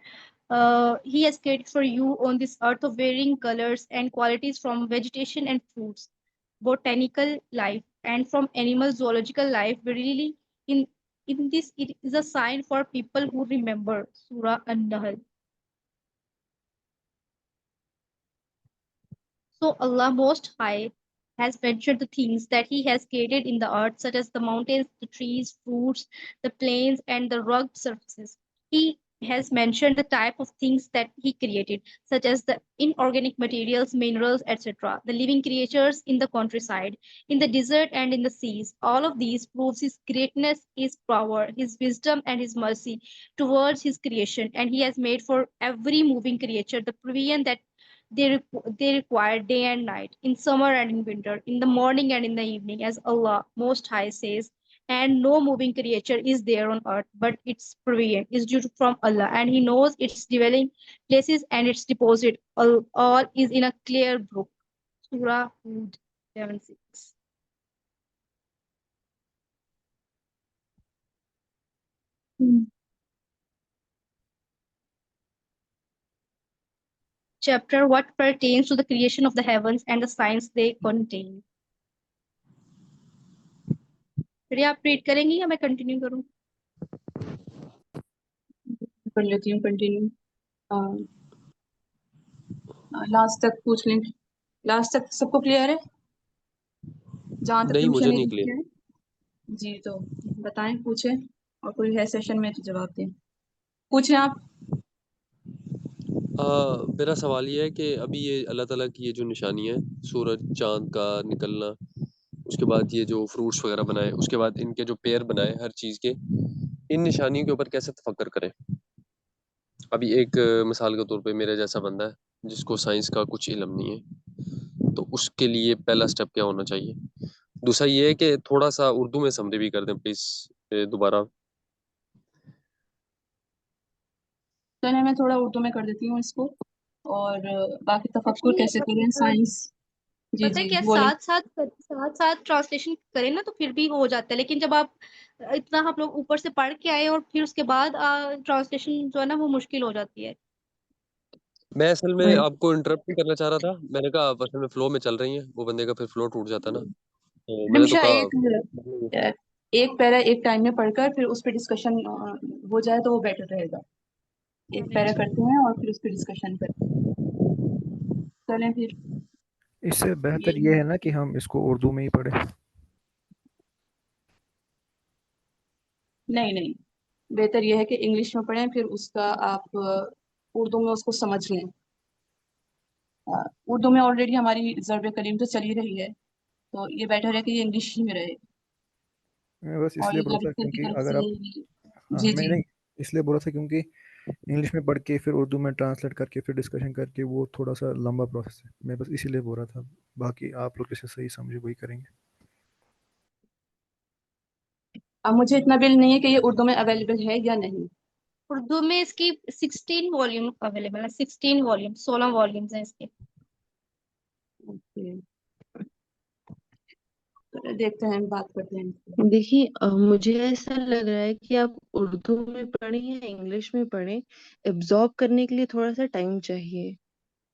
S1: He has created for you on this earth of varying colors and qualities, from vegetation and fruits, botanical life, and from animal zoological life, verily in this it is a sign for people who remember. Surah An-Nahl. So Allah Most High has mentioned the things that He has created in the earth, such as the mountains, the trees, fruits, the plains, and the rugged surfaces. He has mentioned the type of things that He created, such as the inorganic materials, minerals, etc., the living creatures in the countryside, in the desert, and in the seas. All of these proves His greatness, His power, His wisdom, and His mercy towards His creation. And He has made for every moving creature the provision that they require day and night, in summer and in winter, in the morning and in the evening, as Allah Most High says. And no moving creature is there on earth, but its provision is due from Allah, and He knows its dwelling places and its deposit. All is in a clear book. Surah Hud 11:6. Chapter what pertains to the creation of the heavens and the signs they contain. फिर आप read करेंगी या मैं continue करूं?
S6: कर लेती हूँ continue. Last तक पूछ लें, लास्ट तक सबको क्लियर है? जहाँ तक
S9: नहीं, मुझे
S6: ट्यूशन
S9: नहीं क्लियर।
S6: है जी, तो बताएं, पूछें, और कोई है सेशन में तो जवाब दें। पूछें आप।
S9: मेरा सवाल ये है कि अभी ये अल्लाह ताला की ये जो निशानी है, सूरज चांद का निकलना, उसके बाद ये जो फ्रूट्स वगैरह बनाए, उसके बाद इनके जो पेयर बनाए हर चीज़ के, इन निशानियों के ऊपर कैसे तफक्कर करें? अभी एक मिसाल के तौर पे मेरे जैसा बंदा है जिसको साइंस का कुछ इल्म नहीं है, तो उसके लिए पहला स्टेप क्या होना चाहिए? दूसरा ये है कि थोड़ा सा उर्दू में समरी भी कर दें प्लीज़ दोबारा।
S6: चलिए मैं थोड़ा उर्दू में कर देती हूँ इसको, और बाकी तफक्कुर
S1: एक्चुअली
S6: कैसे करें, साइंस। जी
S1: पता है
S6: जी
S1: क्या,
S6: बोले।
S1: साथ साथ ट्रांसलेशन करें ना तो फिर भी हो जाता है, लेकिन जब आप इतना हम लोग ऊपर से पढ़ के आए और फिर उसके बाद ट्रांसलेशन जो है ना वो मुश्किल हो जाती है।
S9: मैं असल में
S6: वही।
S9: आपको इंटरप्ट नहीं करना चाह रहा था, मैंने कहा आप असल में फ्लो में चल रही हैं, वो बंदे का फिर फ्लो टूट जाता ना, तो मैंने तो
S6: निमिषा,
S9: कहा
S6: एक पैरा एक टाइम में पढ़कर फिर उस पर डिस्कशन हो जाए तो वो बेटर रहेगा। एक पैरा करते हैं और फिर उस पर डिस्कशन करते हैं। चलें फिर।
S8: इससे बेहतर
S6: ये
S8: ये है ना कि हम इसको उर्दू में ही पढ़ें।
S6: नहीं नहीं, बेहतर यह है कि इंग्लिश में पढ़ें, फिर उसका आप उर्दू में उसको समझ लें। उर्दू में ऑलरेडी हमारी ज़रब कलीम तो चली रही है, तो ये बेटर है कि ये इंग्लिश ही में रहे।
S8: मैं बस
S6: और
S8: इसलिए
S6: ये
S8: बोला था
S6: जाविद सर की
S8: क्योंकि
S6: तरफ
S8: अगर
S6: से।
S8: आप, हाँ
S6: जी
S8: मैं
S6: जी।
S8: नहीं, इसलिए बोला था क्योंकि इंग्लिश में पढ़ के फिर उर्दू में ट्रांसलेट करके फिर डिस्कशन करके वो थोड़ा सा लंबा प्रोसेस है। मैं बस इसीलिए बोल रहा था, बाकी आप लोग जैसे सही समझे वही करेंगे।
S6: अब मुझे इतना बिल नहीं है कि ये उर्दू में अवेलेबल है या नहीं।
S1: उर्दू में इसकी 16 वॉल्यूम अवेलेबल है, 16 वॉल्यूम, 16 वॉल्यूम्स हैं इसके।
S6: ओके, तो देखते हैं, बात करते हैं।
S10: देखिए मुझे ऐसा लग रहा है कि आप उर्दू में पढ़ें या इंग्लिश में पढ़ें, एब्जॉर्ब करने के लिए थोड़ा सा टाइम चाहिए।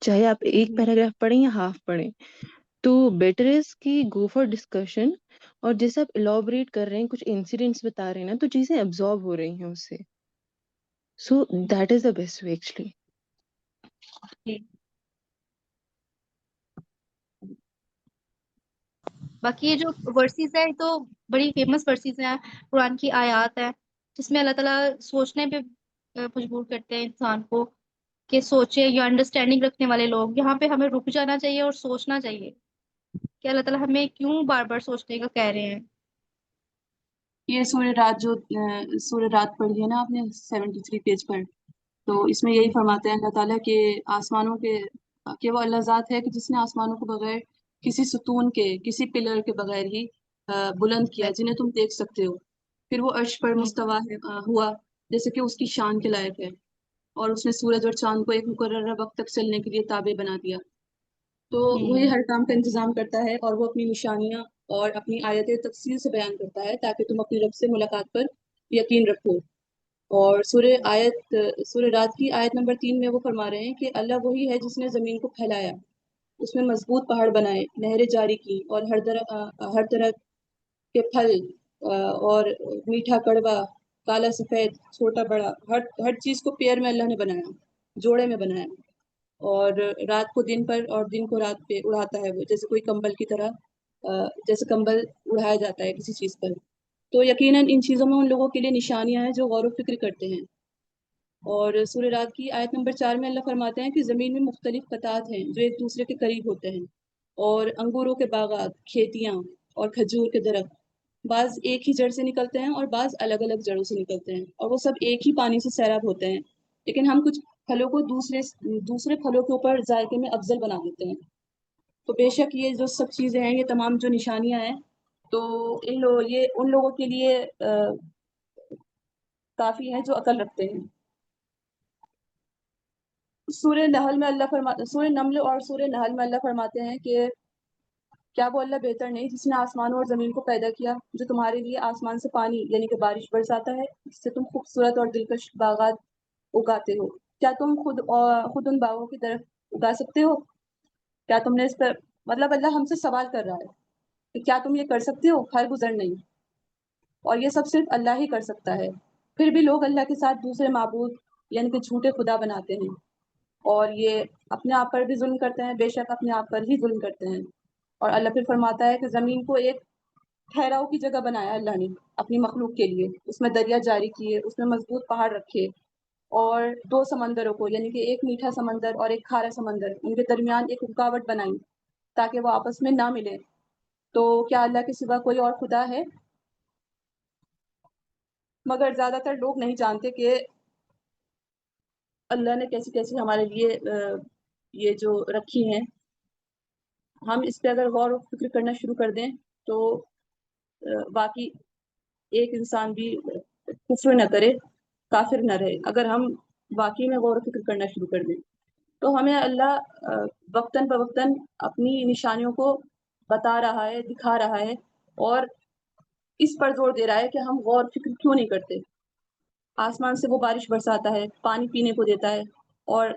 S10: चाहे आप एक
S6: जी
S10: पैराग्राफ पढ़ें या हाफ पढ़ें, तो बेटर इज कि गो फॉर डिस्कशन। और जैसे आप इलॉबरेट कर रहे हैं, कुछ इंसिडेंट्स बता रहे हैं ना, तो चीजें एब्जॉर्ब हो रही हैं उससे। So that is the best way actually.
S1: जी। बाकी ये जो वर्सेस है ये तो बड़ी फेमस वर्सेस हैं, कुरान की आयत है जिसमें अल्लाह ताला सोचने पे मजबूर करते हैं इंसान को कि सोचे, या अंडरस्टैंडिंग रखने वाले लोग, यहाँ पे हमें रुक जाना चाहिए और सोचना चाहिए कि अल्लाह ताला हमें क्यों बार बार सोचने का कह रहे हैं।
S6: ये सूर्य रात जो सूर्य रात पढ़ी है ना आपने 73 पेज पर, तो इसमें यही फरमाते हैं अल्लाह ताला के आसमानों के वो अल्लाह ज़ात है कि जिसने आसमानों को बगैर किसी सुतून के, किसी पिलर के बगैर ही बुलंद किया, जिन्हें तुम देख सकते हो। फिर वो अर्श पर
S1: हम्म।
S6: मुस्तवा है, हुआ जैसे कि उसकी शान के लायक है। और उसने सूरज और चांद को एक मुकर्रर वक्त तक चलने के लिए ताबे बना दिया। तो वही
S1: हम्म।
S6: हर काम का इंतजाम करता है, और वो अपनी निशानियां और अपनी आयतें तफसील से बयान करता है ताकि तुम अपनी रब से मुलाकात पर यकीन रखो। और सूर्य रात की आयत नंबर 3 में वो फरमा रहे हैं कि अल्लाह वही है जिसने जमीन को फैलाया, उसमें मजबूत पहाड़ बनाए, नहरें जारी की, और हर तरह के फल, और मीठा कड़वा, काला सफेद, छोटा बड़ा, हर हर चीज को पेयर में अल्लाह ने बनाया, जोड़े में बनाया। और रात को दिन पर और दिन को रात पे उड़ाता है वो, जैसे कोई कंबल की तरह, जैसे कंबल उड़ाया जाता है किसी चीज पर। तो यकीनन इन चीजों में उन लोगों के लिए निशानियां हैं जो गौर व फिक्र करते हैं। और सूर्य रात की आयत नंबर 4 में अल्लाह फरमाते हैं कि ज़मीन में मुख्तलिफ कतात हैं जो एक दूसरे के करीब होते हैं, और अंगूरों के बागात, खेतियाँ और खजूर के दरख्त, बाज एक ही जड़ से निकलते हैं और बाज अलग अलग जड़ों से निकलते हैं, और वो सब एक ही पानी से सैराब होते हैं। लेकिन हम कुछ फलों को दूसरे दूसरे फलों के ऊपर जायके में अफजल बना देते हैं। तो बेशक ये जो सब चीज़ें हैं, ये तमाम जो निशानियां हैं, तो ये उन लोगों के लिए काफ़ी है जो अकल रखते हैं। सूर्य नमल और सूर्य नहल में अल्लाह फरमाते हैं कि क्या वो अल्लाह बेहतर नहीं जिसने आसमानों और ज़मीन को पैदा किया, जो तुम्हारे लिए आसमान से पानी यानी कि बारिश बरसाता है, जिससे तुम खूबसूरत और दिलकश बागात उगाते हो। क्या तुम खुद उन बागों की तरफ उगा सकते हो? क्या तुमने इस पर, मतलब अल्लाह हमसे सवाल कर रहा है कि क्या तुम ये कर सकते हो? हर गुजर नहीं, और ये सब सिर्फ अल्लाह ही कर सकता है। फिर भी लोग अल्लाह के साथ दूसरे माबूद यानी कि झूठे खुदा बनाते हैं, और ये अपने आप पर भी जुल्म करते हैं, बेशक अपने आप पर ही जुल्म करते हैं। और अल्लाह फिर फरमाता है कि ज़मीन को एक ठहराव की जगह बनाया अल्लाह ने अपनी मखलूक के लिए, उसमें दरिया जारी किए, उसमें मजबूत पहाड़ रखे, और दो समंदरों को यानी कि एक मीठा समंदर और एक खारा समंदर, उनके दरमियान एक रुकावट बनाई ताकि वो आपस में ना मिले। तो क्या अल्लाह के सिवा कोई और खुदा है? मगर ज़्यादातर लोग नहीं जानते कि अल्लाह ने कैसी कैसी हमारे लिए ये जो रखी हैं। हम इस पे अगर गौर व फिक्र करना शुरू कर दें तो बाकी एक इंसान भी कुफ्र न करे, काफिर न रहे। अगर हम वाकई में गौर फिक्र करना शुरू कर दें। तो हमें अल्लाह वक्तन फ़वक्तन अपनी निशानियों को बता रहा है, दिखा रहा है और इस पर ज़ोर दे रहा है कि हम गौर फिक्र क्यों नहीं करते। आसमान से वो बारिश बरसाता है, पानी पीने को देता है और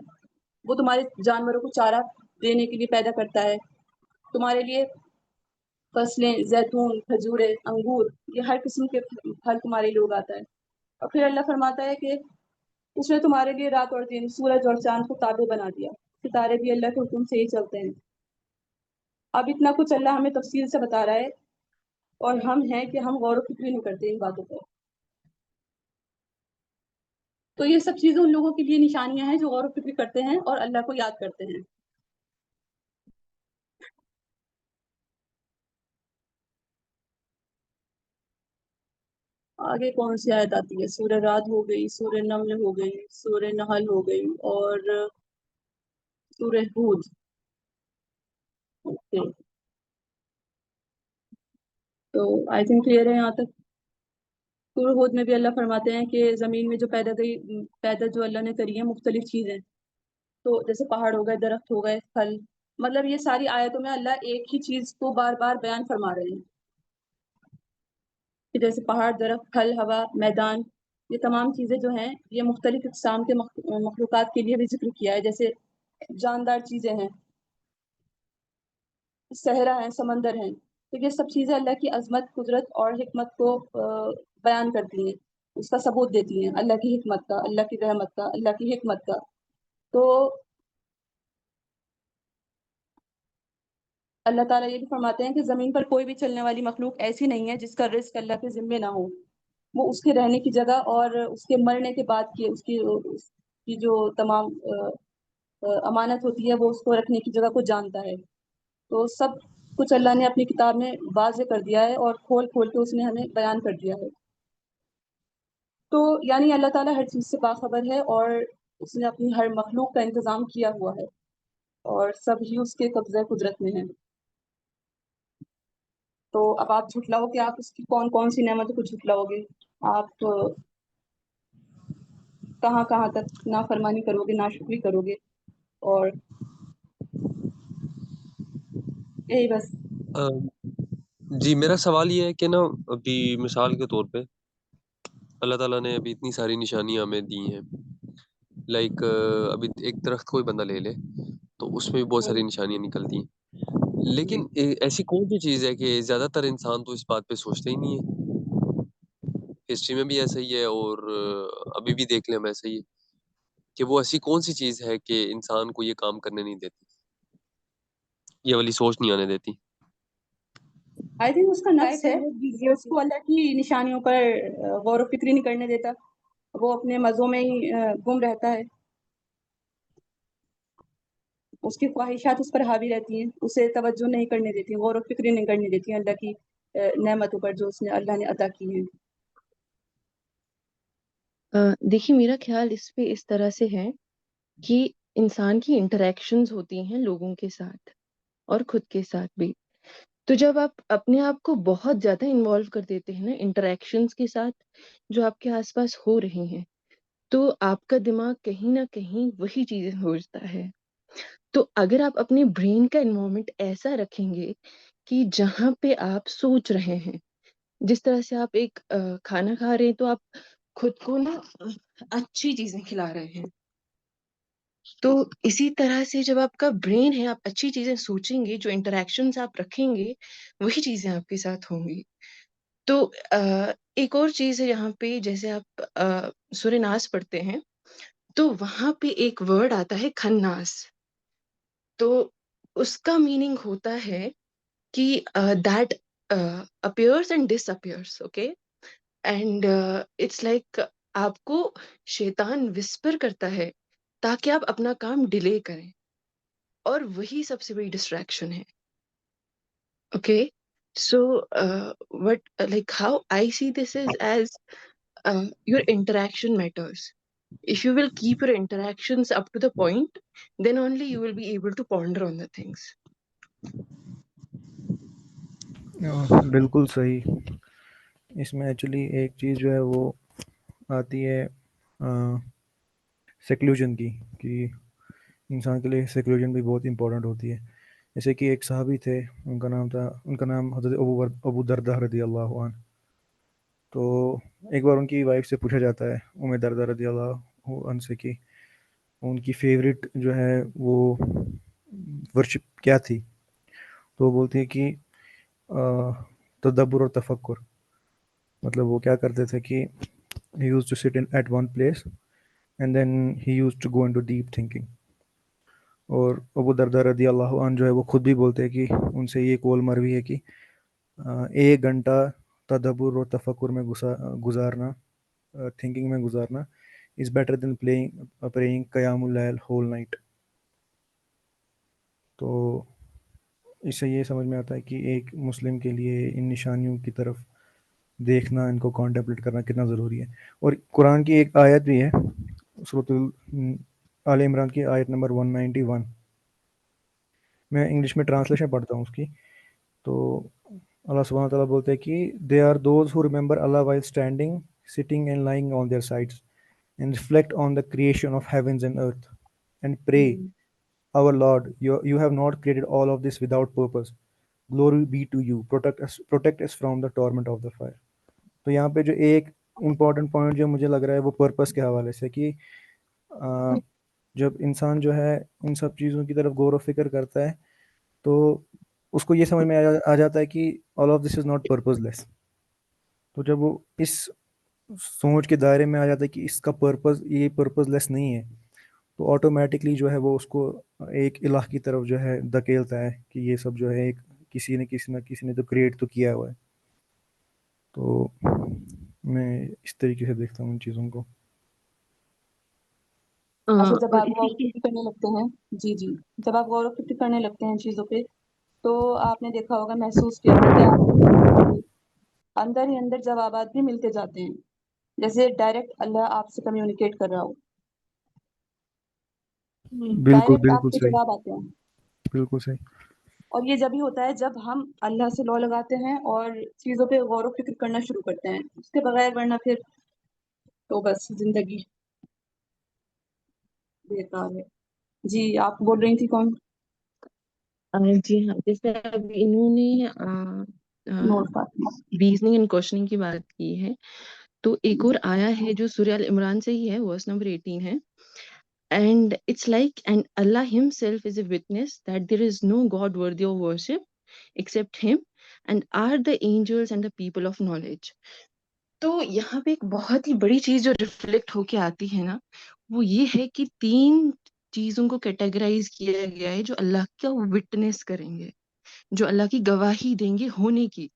S6: वो तुम्हारे जानवरों को चारा देने के लिए पैदा करता है। तुम्हारे लिए फसलें, ज़ैतून, खजूरें, अंगूर, ये हर किस्म के फल तुम्हारे लिए उगाता है। और फिर अल्लाह फरमाता है कि उसने तुम्हारे लिए रात और दिन, सूरज और चाँद को ताबे बना दिया। सितारे भी अल्लाह के हुक्म से ही चलते हैं। अब इतना कुछ अल्लाह हमें तफ़सील से बता रहा है और हम हैं कि हम गौर व फ़िक्र नहीं करते इन बातों पर। तो ये सब चीज़ें उन लोगों के लिए निशानियाँ हैं जो गौर व फ़िक्र करते हैं और अल्लाह को याद करते हैं। आगे कौन सी आयत आती है? सूरह राद हो गई, सूरह नम्ल हो गई, सूरह नहल हो गई और सूरह हूद। ओके, तो आई थिंक क्लियर है यहाँ तक। सूरह हूद में भी अल्लाह फरमाते हैं कि ज़मीन में जो पैदा जो अल्लाह ने करी है मुख्तलिफ चीज़ें, तो जैसे पहाड़ हो गए, दरख्त हो गए, फल, मतलब ये सारी आयतों में अल्लाह एक ही चीज़ को बार-बार बयान फरमा रहे हैं कि जैसे पहाड़, दरख्त, फल, हवा, मैदान, ये तमाम चीज़ें जो हैं, ये मुख्तलिफ अक़साम के मखलूक़ात के लिए भी ज़िक्र किया है। जैसे जानदार चीज़ें हैं, सहरा है, समंदर हैं, तो ये सब चीज़ें अल्लाह की अज़मत, कुदरत और हिकमत को बयान करती हैं, उसका सबूत देती हैं, अल्लाह की हिकमत का, अल्लाह की रहमत का, अल्लाह की हिकमत का। तो अल्लाह ताला ये भी फरमाते हैं कि ज़मीन पर कोई भी चलने वाली मखलूक ऐसी नहीं है जिसका रिज़्क अल्लाह के ज़िम्मे ना हो। वो उसके रहने की जगह और उसके मरने के बाद की उसकी जो तमाम अमानत होती है, वो उसको रखने की जगह को जानता है। तो सब कुछ अल्लाह ने अपनी किताब में वाज़ेह कर दिया है और खोल-खोल के उसने हमें बयान कर दिया है। तो यानी अल्लाह ताला हर चीज़ से बाख़बर है और उसने अपनी हर मखलूक का इंतज़ाम किया हुआ है और सब ही उसके कब्ज़े कुदरत में है। तो अब आप झुठलाओगे, आप उसकी कौन-कौन सी नेमतों को झुठलाओगे? आप कहाँ-कहाँ तक नाफ़रमानी करोगे, नाशुक्री करोगे और यही बस।
S9: अ, जी, मेरा सवाल ये है कि ना अभी मिसाल के तौर पे अल्लाह ताला ने अभी इतनी सारी निशानियाँ हमें दी हैं। लाइक अभी एक दरख्त कोई बंदा ले ले, तो उसमें भी बहुत सारी
S6: हुँ,
S9: निशानियाँ निकलती हैं।
S6: जी।
S9: लेकिन ऐसी कौन-सी चीज़ है कि ज़्यादातर इंसान तो इस बात पे सोचते ही नहीं है। हिस्ट्री में भी ऐसा ही है और अभी भी देख लें हम ऐसा ही है, कि वो ऐसी कौन-सी चीज़ है कि इंसान को ये काम करने नहीं देती, ये वाली सोच नहीं आने देती?
S6: आई थिंक उसका नफ्स
S7: शायद
S6: है,
S7: वो
S6: ये
S7: बिज़ी
S6: उसको अल्लाह की निशानियों पर गौर व फ़िक्र नहीं करने देता। वो अपने मज़ों में ही गुम रहता है। उसकी ख्वाहिशात उस पर हावी रहती हैं, उसे तवज्जो नहीं करने देती, गौर व फ़िक्र नहीं करने देती अल्लाह की नेमतों पर जो अल्लाह ने अता की हैं।
S10: देखिए मेरा ख्याल इस पे इस तरह से है कि इंसान की इंटरैक्शंस होती हैं लोगों के साथ और खुद के साथ भी। तो जब आप अपने आप को बहुत ज़्यादा इन्वॉल्व कर देते हैं ना इंटरैक्शंस के साथ जो आपके आसपास हो रही हैं, तो आपका दिमाग कहीं न कहीं वही चीज़ें सोचता है। तो अगर आप अपने ब्रेन का एनवायरनमेंट ऐसा रखेंगे कि जहाँ पे आप सोच रहे हैं, जिस तरह से आप एक खाना खा रहे हैं तो आप खुद को ना अच्छी चीज़ें खिला रहे हैं। तो इसी तरह से जब आपका ब्रेन है, आप अच्छी चीज़ें सोचेंगे, जो इंटरैक्शंस आप रखेंगे, वही चीज़ें आपके साथ होंगी। तो एक और चीज़ है यहाँ पे जैसे आप सूरह नास पढ़ते हैं, तो वहाँ पे एक वर्ड आता है खन्नास। तो उसका मीनिंग होता है कि that appears and disappears, okay? And it's like आपको शैतान विस्पर करता है ताकि आप अपना काम डिले करें और वही सबसे बड़ी डिस्ट्रैक्शन है। Okay, so what like how I see this is as your interaction matters. If you will keep your interactions up to the point, then only you will be able to ponder on the things.
S8: बिल्कुल सही। इसमें actually एक चीज़ जो है वो आती है seclusion की, कि इंसान के लिए सेक्लूजन भी बहुत इंपॉर्टेंट होती है। जैसे कि एक सहाबी थे, उनका नाम हज़रत अबू दरदा रदी अल्लाह अन्हु। तो एक बार उनकी वाइफ से पूछा जाता है, उम्मे दरदा रदी अल्लाह अन्हु से, कि उनकी फेवरेट जो है वो वर्शिप क्या थी। तो वो बोलती है कि तदब्बुर और तफक्कुर। मतलब वो क्या करते थे कि he used to sit in at one place and then he used to go into deep thinking। और अबू दरदा रदी अल्लाह अन्हु जो है वो खुद भी बोलते हैं कि उनसे ये कौल मरवी है कि 1 घंटा तदब्बुर और तफक्कुर में गुजारना, थिंकिंग में गुजारना इज बेटर देन प्रेइंग क़यामुल लैल होल नाइट। तो इससे ये समझ में आता है कि एक मुस्लिम के लिए इन निशानियों की तरफ देखना, इनको कॉन्टेम्पलेट करना कितना ज़रूरी है। और कुरान की एक आयत भी है, सूरह आले इमरान की आयत नंबर 191। मैं इंग्लिश में ट्रांसलेशन पढ़ता हूँ उसकी। तो अल्लाह सुब्हानहू व तआला बोलते हैं कि they are those who remember Allah while standing, sitting and lying on their sides and reflect on the creation of heavens and earth and pray, our Lord, you have not created all of this without purpose. Glory be to you. Protect us from the torment of the fire. तो यहाँ पे जो एक important point जो मुझे लग रहा है वो पर्पस के हवाले से, कि जब इंसान जो है इन सब चीज़ों की तरफ गौर व फिक्र करता है तो उसको ये समझ में आ जाता है कि all of this is not purposeless. तो जब वो इस सोच के दायरे में आ जाता है कि इसका पर्पस, ये पर्पसलेस नहीं है, तो ऑटोमेटिकली जो है वो उसको एक इलाह की तरफ जो है धकेलता है कि ये सब जो है एक किसी ने तो क्रिएट तो किया हुआ है। तो मैं इस तरीके से देखता हूँ इन चीज़ों को।
S6: अच्छा, जब
S10: और
S6: आप गौर
S10: इसी के
S6: फिक्र करने लगते हैं, जी जी, जब आप गौर फिक्र करने लगते हैं चीज़ों पे, तो आपने देखा होगा, महसूस किया होगा कि आपके अंदर ही अंदर जवाबात भी मिलते जाते हैं, जैसे डायरेक्ट अल्लाह आपसे कम्युनिकेट कर रहा हो,
S8: बिल्कुल
S6: डायरेक्ट
S8: बिल्कुल
S6: आपके
S8: सही,
S6: जवाब आते हैं।
S8: बिल्कुल सही।
S6: और ये जब ही होता है जब हम अल्लाह से लौ लगाते हैं और चीज़ों पे गौर व फिक्र करना शुरू करते हैं, उसके बगैर वरना फिर तो बस जिंदगी बेकार है। जी, आप बोल रही थी कौन?
S10: जी हाँ, जैसे अब इन्होंने
S6: नूर फातिमा।
S10: रीजनिंग एंड क्वेश्चनिंग की बात की है, तो एक और आया है जो सूरह अल इमरान से ही है, वर्स नंबर 18 है। And it's like, and Allah Himself is a witness that there is no God worthy of worship except Him, and are the angels and the people of knowledge. तो यहाँ पे एक बहुत ही बड़ी चीज जो रिफ्लेक्ट होके आती है ना, वो ये है कि 3 चीजों को कैटेगराइज किया गया है जो अल्लाह का विटनेस करेंगे, जो अल्लाह की गवाही देंगे होने की।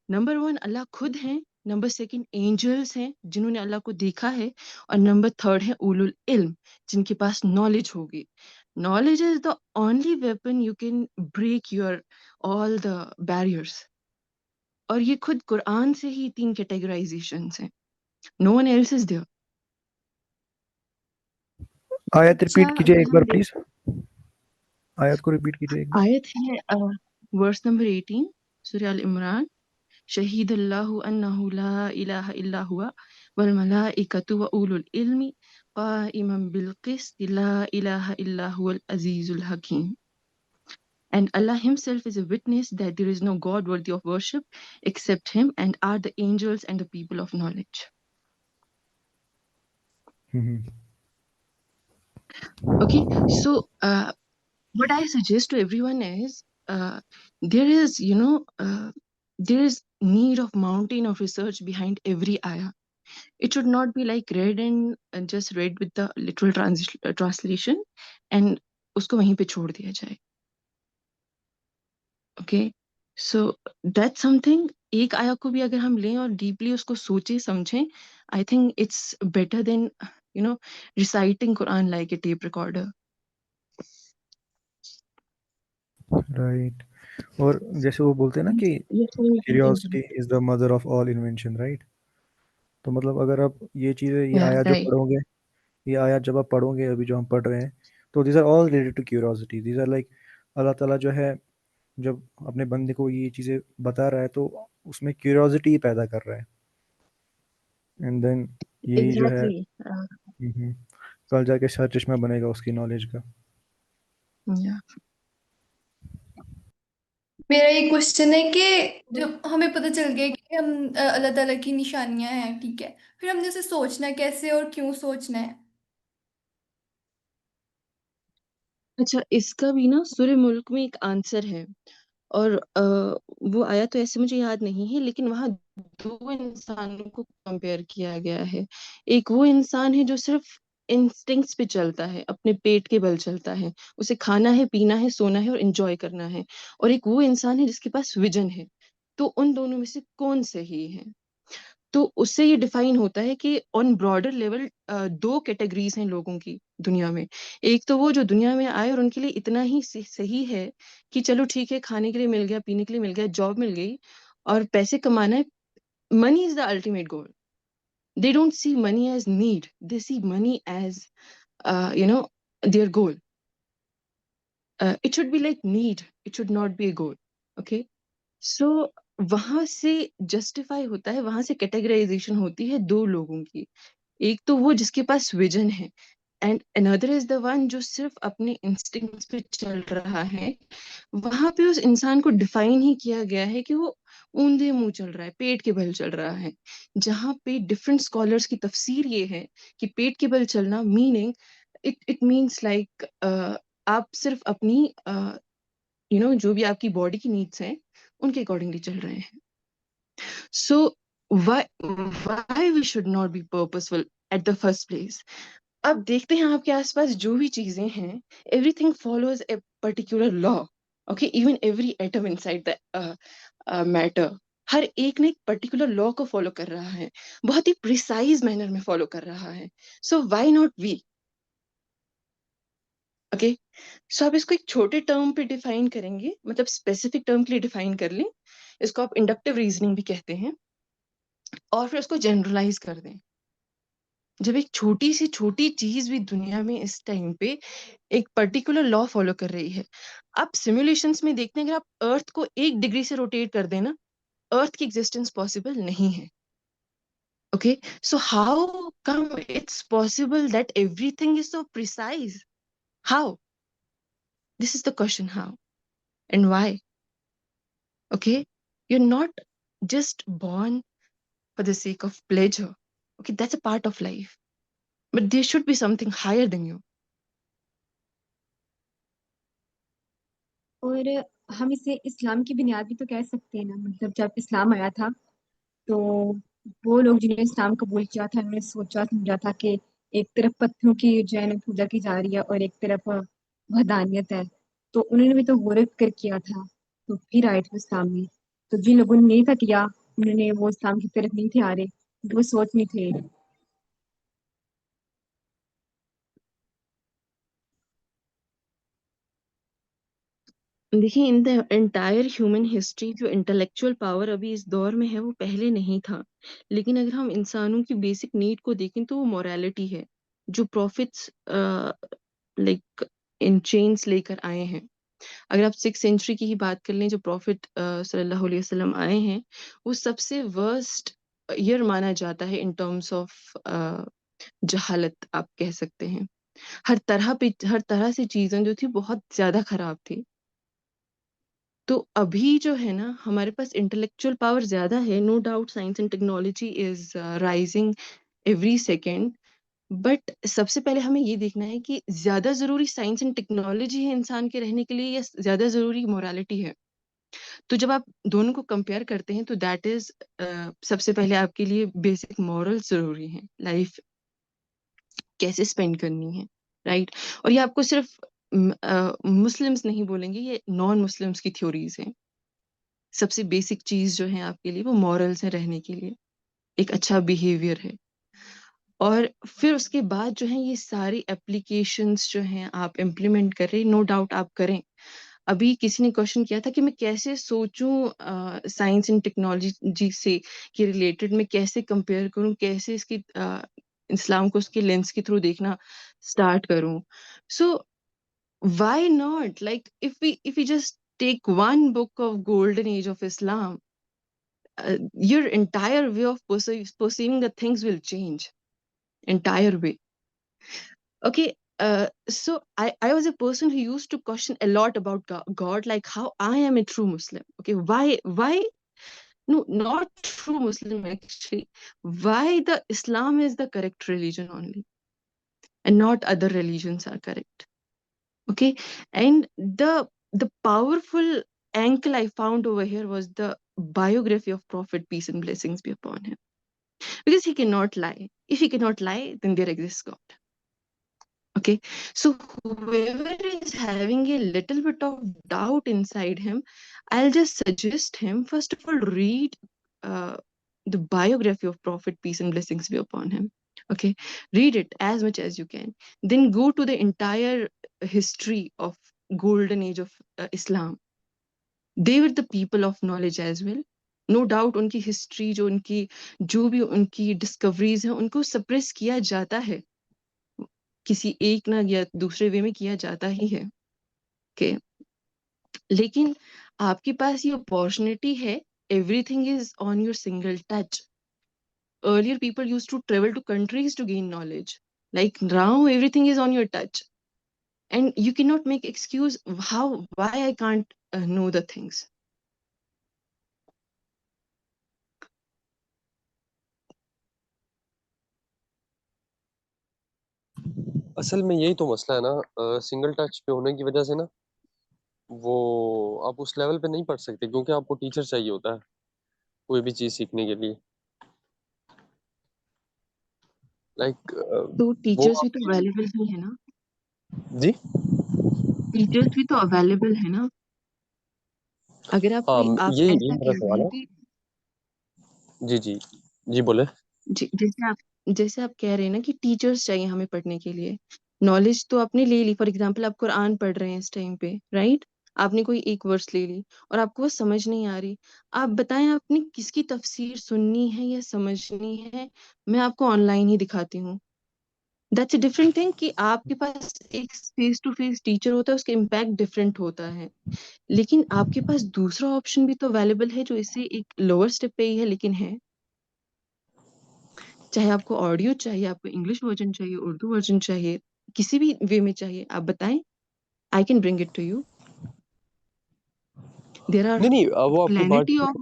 S10: नंबर 1 अल्लाह खुद हैं, नंबर 2 एंजल्स हैं जिन्होंने अल्लाह को देखा है, और नंबर 3 है उलुल इल्म, जिनके पास नॉलेज होगी। Knowledge is the only weapon you can break your all the barriers. और ये खुद कुरान से ही 3 कैटेगराइजेशंस हैं, no one else is there.
S8: आयत
S10: अच्छा,
S8: रिपीट कीजिए
S10: अगर
S8: एक
S10: हम
S8: बार प्लीज, आयत को रिपीट कीजिए एक बार।
S10: आयत है वर्स नंबर 18 सूरह अल इमरान, शहीद अल्लाहु अन्नहु ला इलाहा इल्ला हुवा वल मलाइकतु व उलुल इल्मी काइमन बिल क़िस्त ला इलाहा इल्ला हुवल अज़ीज़ुल हकीम। And Allah Himself is a witness that there is no God worthy of worship except Him, and are the angels and the people of knowledge.
S8: Hmm,
S10: Okay, so what I suggest to everyone is there is, there is need of mountain of research behind every ayah. It should not be like read and just read with the literal translation and उसको वहीं पे छोड़ दिया जाए। Okay, so that's something, एक आया को भी अगर हम लें और डीपली उसको सोचें समझें, I think it's better than reciting Quran like a tape recorder.
S8: Right. और जैसे वो बोलते हैं ना कि
S10: Yes, you can
S8: curiosity
S10: continue.
S8: Is the mother of all invention, right. तो मतलब अगर आप ये चीज़ें, ये
S10: Yeah,
S8: आया जो
S10: right.
S8: पढ़ोगे, ये आयत जब आप पढ़ोगे, अभी जो हम पढ़ रहे हैं, तो these are all related to curiosity. These are like अल्लाह ताला जो है जब अपने बंदे को ये चीज़ें बता रहा है तो उसमें क्यूरियोसिटी पैदा कर रहा है। एंड देन यही जो है
S10: Exactly.
S8: हम्म, कल जाके शार चश्मा बनेगा उसकी नॉलेज का।
S10: या
S11: मेरा ये क्वेश्चन है कि जब हमें पता चल गया कि हम अल्लाह ताला की निशानियां हैं, ठीक है, फिर हमने उसे सोचना कैसे और क्यों सोचना है?
S10: अच्छा, इसका भी ना सूर्य मुल्क में एक आंसर है। और वो आया तो ऐसे मुझे याद नहीं है, लेकिन वहां दो इंसानों को कंपेयर किया गया है। एक वो इंसान है जो सिर्फ इंस्टिंक्ट्स पे चलता है, अपने पेट के बल चलता है, उसे खाना है, पीना है, सोना है और एंजॉय करना है। और एक वो इंसान है जिसके पास विजन है। तो उन दोनों में से कौन सही है? तो उससे ये डिफाइन होता है कि ऑन ब्रॉडर लेवल दो कैटेगरीज हैं लोगों की दुनिया में। एक तो वो जो दुनिया में आए और उनके लिए इतना ही सही है कि चलो ठीक है, खाने के लिए मिल गया, पीने के लिए मिल गया, जॉब मिल गई और पैसे कमाना है। Money is the ultimate goal. They don't see money as need, they see money as their goal. It should be like need, it should not be a goal. Okay, so वहां से justify होता है, वहां से categorisation होती है दो लोगों की। एक तो वो जिसके पास विजन है, and another is the one जो सिर्फ अपने इंस्टिंक्ट्स पे चल रहा है। वहां पे उस इंसान को डिफाइन ही किया गया है कि वो ऊंधे मुंह चल रहा है, पेट के बल चल रहा है। जहां पे डिफरेंट स्कॉलर्स की तफसीर ये है कि पेट के बल चलना मीनिंग, इट मीन्स लाइक आप सिर्फ अपनी जो भी आपकी बॉडी की नीड्स हैं उनके अकॉर्डिंगली चल रहे हैं। सो why we should not be purposeful at the first place? अब देखते हैं आपके आसपास जो भी चीजें हैं, everything follows a particular law. Okay, even every atom inside the matter, हर एक ने एक पर्टिकुलर लॉ को फॉलो कर रहा है, बहुत ही प्रिसाइज मैनर में फॉलो कर रहा है। So why not we? Okay, so आप इसको एक छोटे टर्म पे डिफाइन करेंगे, मतलब स्पेसिफिक टर्म के लिए डिफाइन कर लें। इसको आप इंडक्टिव रीजनिंग भी कहते हैं। और फिर उसको जनरलाइज कर दें। जब एक छोटी से छोटी चीज भी दुनिया में इस टाइम पे एक पर्टिकुलर लॉ फॉलो कर रही है। आप सिमुलेशंस में देखते हैं, अगर आप अर्थ को 1 डिग्री से रोटेट कर देना, अर्थ की एग्जिस्टेंस पॉसिबल नहीं है। Okay, so how come it's possible that everything is so precise? How? This is the question, how and why? Okay, you are not just born for the sake of pleasure. Okay, that's a part of life, but there should be something higher than you.
S7: और हम इसे इस्लाम की बुनियाद भी तो कह सकते हैं ना। मतलब जब इस्लाम आया था तो वो लोग जिन्होंने इस्लाम कबूल किया था, उन्होंने सोचा समझा था कि एक तरफ पत्थरों की जो है ना पूजा की जा रही है और एक तरफ वहदानियत है। तो उन्होंने भी तो गौर फिक्र किया था, तो फिर आए थे इस्लाम में। तो जिन लोगों ने नहीं था किया, उन्होंने वो इस्लाम की तरफ नहीं थे आ रहे, वो सोच में थे।
S10: देखिए, in the entire human history जो इंटेलेक्चुअल पावर अभी इस दौर में है वो पहले नहीं था। लेकिन अगर हम इंसानों की बेसिक नीड को देखें तो वो मोरालिटी है, जो प्रॉफिट्स लाइक इन चेन्स लेकर आए हैं। अगर आप 6th सेंचुरी की ही बात कर लें, जो प्रॉफिट सल्लल्लाहु अलैहि वसल्लम आए हैं, वो सबसे वर्स्ट ईयर माना जाता है इन टर्म्स ऑफ जहालत, आप कह सकते हैं। हर तरह से चीजें जो थी बहुत ज्यादा खराब थी। तो अभी जो है ना, हमारे पास इंटेलेक्चुअल पावर ज्यादा है, no doubt science and technology is rising every second. But सबसे पहले हमें ये देखना है कि ज्यादा जरूरी साइंस एंड टेक्नोलॉजी है इंसान के रहने के लिए, या ज्यादा जरूरी मोरालिटी है? तो जब आप दोनों को कंपेयर करते हैं तो दैट इज सबसे पहले आपके लिए बेसिक मॉरल्स जरूरी है, लाइफ कैसे स्पेंड करनी है, राइट? और ये आपको सिर्फ मुस्लिम्स नहीं बोलेंगे, ये नॉन मुस्लिम्स की थ्योरीज हैं। सबसे बेसिक चीज जो है आपके लिए वो मॉरल्स है, रहने के लिए एक अच्छा बिहेवियर है। और फिर उसके बाद जो है ये सारी एप्लीकेशंस जो हैं आप इम्प्लीमेंट कर रहे हैं, नो डाउट आप करें। अभी किसी ने क्वेश्चन किया था कि मैं कैसे सोचूं साइंस एंड टेक्नोलॉजी से कि रिलेटेड, मैं कैसे कंपेयर करूं, कैसे इसकी इस्लाम को उसके लेंस के थ्रू देखना स्टार्ट करूं। सो why not, like if we just take one book of golden age of Islam, your entire way of perceiving the things will change, entire way. Okay, so I was a person who used to question a lot about God, like how I am a true Muslim. Okay, why no, not true Muslim actually. Why the Islam is the correct religion only, and not other religions are correct. Okay, and the powerful ankle I found over here was the biography of Prophet, peace and blessings be upon him, because he cannot lie. If he cannot lie, then there exists God. Okay, so whoever is having a little bit of doubt inside him, I'll just suggest him, first of all, read uh, the biography of Prophet, peace and blessings be upon him. Okay, read it as much as you can. Then go to the entire history of golden age of Islam. They were the people of knowledge as well. No doubt उनकी history जो भी उनकी discoveries हैं उनको suppress किया जाता है, किसी एक ना या दूसरे वे में किया जाता ही है. ओके, लेकिन आपके पास ये अपॉर्चुनिटी है. Everything is on your single touch. Earlier people used to travel to countries to gain knowledge. Like now everything is on your touch, and you cannot make excuse why I can't know the things.
S9: असल में यही तो मसला है ना, single touch पे होने की वजह से ना वो आप उस लेवल पे नहीं पढ़ सकते, क्योंकि आपको टीचर चाहिए होता है कोई भी चीज सीखने के लिए. लाइक
S10: तो
S9: वो
S10: टीचर्स भी तो
S9: आपकी
S10: अवेलेबल ही है ना.
S9: जी
S10: टीचर्स भी तो अवेलेबल है ना. अगर आप
S9: हाँ,
S10: कोई आप
S9: यही
S10: ऐसा
S9: मेरा
S10: कह रहे
S9: सवाल
S10: हैं
S9: है.
S10: कि
S9: जी जी जी बोले.
S10: जैसे आप कह रहे हैं ना कि टीचर्स चाहिए हमें पढ़ने के लिए. नॉलेज तो आपने ले ली. फॉर एग्जाम्पल आप कुरान पढ़ रहे हैं इस टाइम पे, राइट. आपने कोई एक वर्स ले ली और आपको वो समझ नहीं आ रही. आप बताएं आपने किसकी तफसीर सुननी है या समझनी है, मैं आपको ऑनलाइन ही दिखाती हूँ. दैट्स अ डिफरेंट थिंग कि आपके पास एक फेस टू फेस टीचर होता है, उसका इम्पैक्ट डिफरेंट होता है. लेकिन आपके पास दूसरा ऑप्शन भी तो अवेलेबल है जो इससे एक लोअर स्टेप पे ही है, लेकिन है. चाहे आपको ऑडियो चाहिए, आपको इंग्लिश वर्जन चाहिए, उर्दू वर्जन चाहिए, किसी भी वे में चाहिए, आप बताएं. I can bring it to you. There are
S9: नहीं नहीं, वो आपकी बात
S10: प्लेनिटी
S9: ठीक
S10: ऑफ.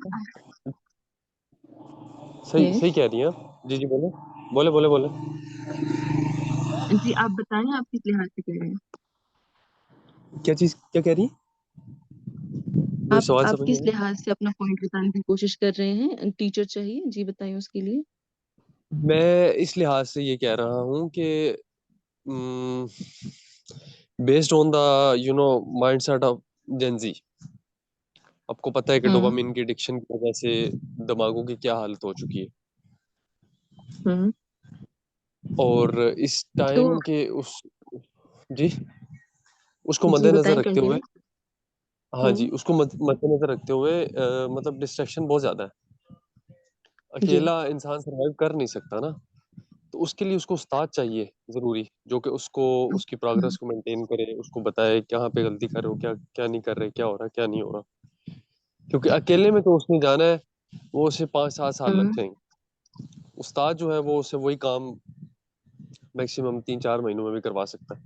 S9: है. सही
S10: यस
S9: सही कह रही हैं आप. जी जी बोले बोले बोले बोले.
S10: जी, आप बताएं आप किस लिहाज से कह रहे हैं.
S9: क्या चीज क्या कह रही हैं? मेरे सवाल
S10: आप
S9: समझ नहीं
S10: किस
S9: आया.
S10: लिहाज से अपना पॉइंट बताने की कोशिश कर रहे हैं. टीचर चाहिए, जी बताएं उसके लिए.
S9: मैं इस लिहाज से ये कह रहा हूँ कि based on the mindset of Gen Z, आपको पता है कि
S10: हम्म.
S9: डोपामिन की एडिक्शन की वजह से दिमागों की क्या हालत हो चुकी है.
S10: हम्म.
S9: और इस
S10: तो
S9: टाइम के उस जी उसको
S10: जी
S9: मद्देनजर
S10: बताएं,
S9: रखते हुए,
S10: कंटिन्यू.
S9: हाँ जी, उसको मद्देनजर रखते हुए मतलब डिस्ट्रैक्शन बहुत ज्यादा है.
S10: जी.
S9: अकेला इंसान सरवाइव कर नहीं सकता ना. तो उसके लिए उसको उस्ताद चाहिए जरूरी, जो कि उसको उसकी
S10: हम्म.
S9: प्रोग्रेस को मेंटेन करे, उसको बताए कहाँ पे गलती कर रहे हो, क्या क्या नहीं कर रहे, क्या हो रहा है क्या नहीं हो रहा. क्योंकि अकेले में तो उसने जाना है, वो उसे 5-7 साल लग
S10: हम्म.
S9: जाएंगे. उस्ताद जो है वो उसे वही काम मैक्सिमम 3-4 महीनों में भी करवा सकता है.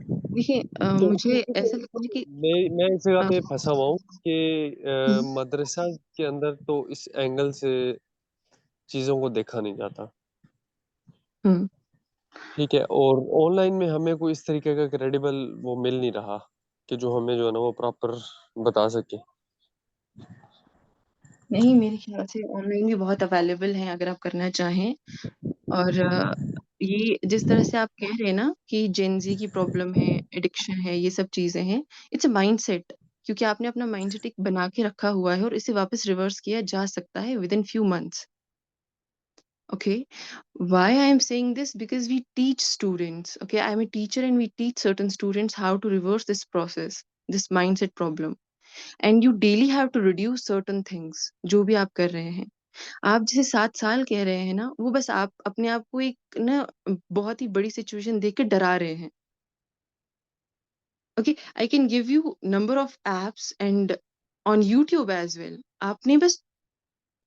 S10: देखिए,
S9: तो
S10: मुझे ऐसा लगता है कि
S9: मैं इस जगह
S10: अ,
S9: पे फंसा हुआ हूँ कि
S10: हम्म.
S9: मदरसा के अंदर तो इस एंगल से चीजों को देखा नहीं जाता.
S10: हम्म.
S9: ठीक है, और ऑनलाइन में हमें कोई इस तरीके का क्रेडिबल वो मिल नहीं रहा कि जो हमें जो है ना वो प्रॉपर बता सके.
S10: नहीं, मेरे ख्याल से ऑनलाइन भी बहुत अवेलेबल है अगर आप करना चाहें. और ये जिस तरह से आप कह रहे हैं ना कि जेनजी की प्रॉब्लम है, एडिक्शन है, ये सब चीजें हैं. It's a mindset. क्योंकि आपने अपना माइंडसेट एक बना के रखा हुआ है और इसे वापस रिवर्स किया जा सकता है with in few months. Okay, why I am saying this, because we teach students. Okay, I am a teacher and we teach certain students how to reverse this process, this mindset problem. And you daily have to reduce certain things जो भी आप कर रहे हैं. आप जैसे 7 साल कह रहे हैं ना, वो बस आप अपने आप को एक ना बहुत ही बड़ी सिचुएशन देख के डरा रहे हैं. Okay, I can give you number of apps and on YouTube as well. आपने बस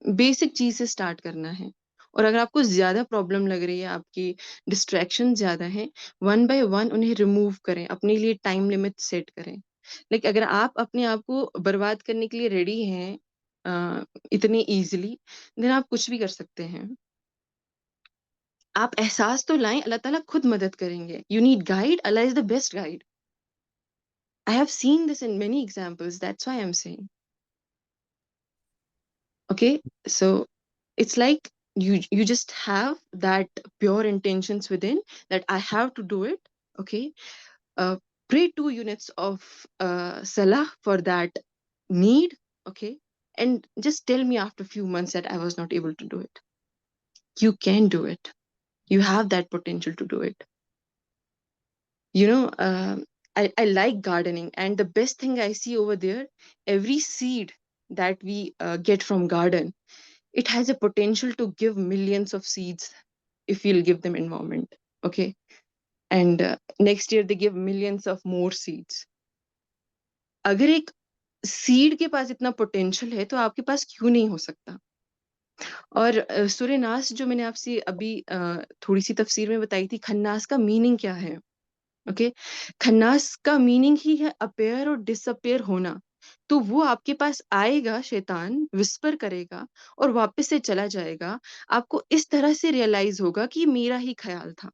S10: बेसिक चीज से स्टार्ट करना है. और अगर आपको ज्यादा प्रॉब्लम लग रही है, आपकी डिस्ट्रैक्शन ज्यादा है, 1 by 1 उन्हें रिमूव करें, अपने लिए टाइम लिमिट सेट करें। लाइक अगर आप अपने आप को बर्बाद करने के लिए रेडी हैं इतने इजीली, देन आप कुछ भी कर सकते हैं। आप एहसास तो लाएं, अल्लाह ताला खुद मदद करेंगे। You need guide, Allah is the best guide. I have seen this in many examples, that's why I am saying. Okay, so it's like you just have that pure intentions within, that I have to do it. Okay, uh, pray 2 units of salah for that need. Okay, and just tell me after few months that I was not able to do it. You can do it. You have that potential to do it. You know, I like gardening, and the best thing I see over there, every seed that we get from garden, it has a potential to give millions of seeds if you'll give them environment. Okay, and next year they give millions of more seeds. अगर एक seed के पास इतना potential है, तो आपके पास क्यों नहीं हो सकता? और सूरह नास जो मैंने आपसे अभी थोड़ी सी तफसीर में बताई थी, खन्नास का मीनिंग क्या है? ओके, खन्नास का मीनिंग ही है अपेयर और डिसअपेयर होना। तो वो आपके पास आएगा, शैतान विस्पर करेगा और वापस से चला जाएगा। आपको इस तरह से रियलाइज होगा कि मेरा ही ख्याल था,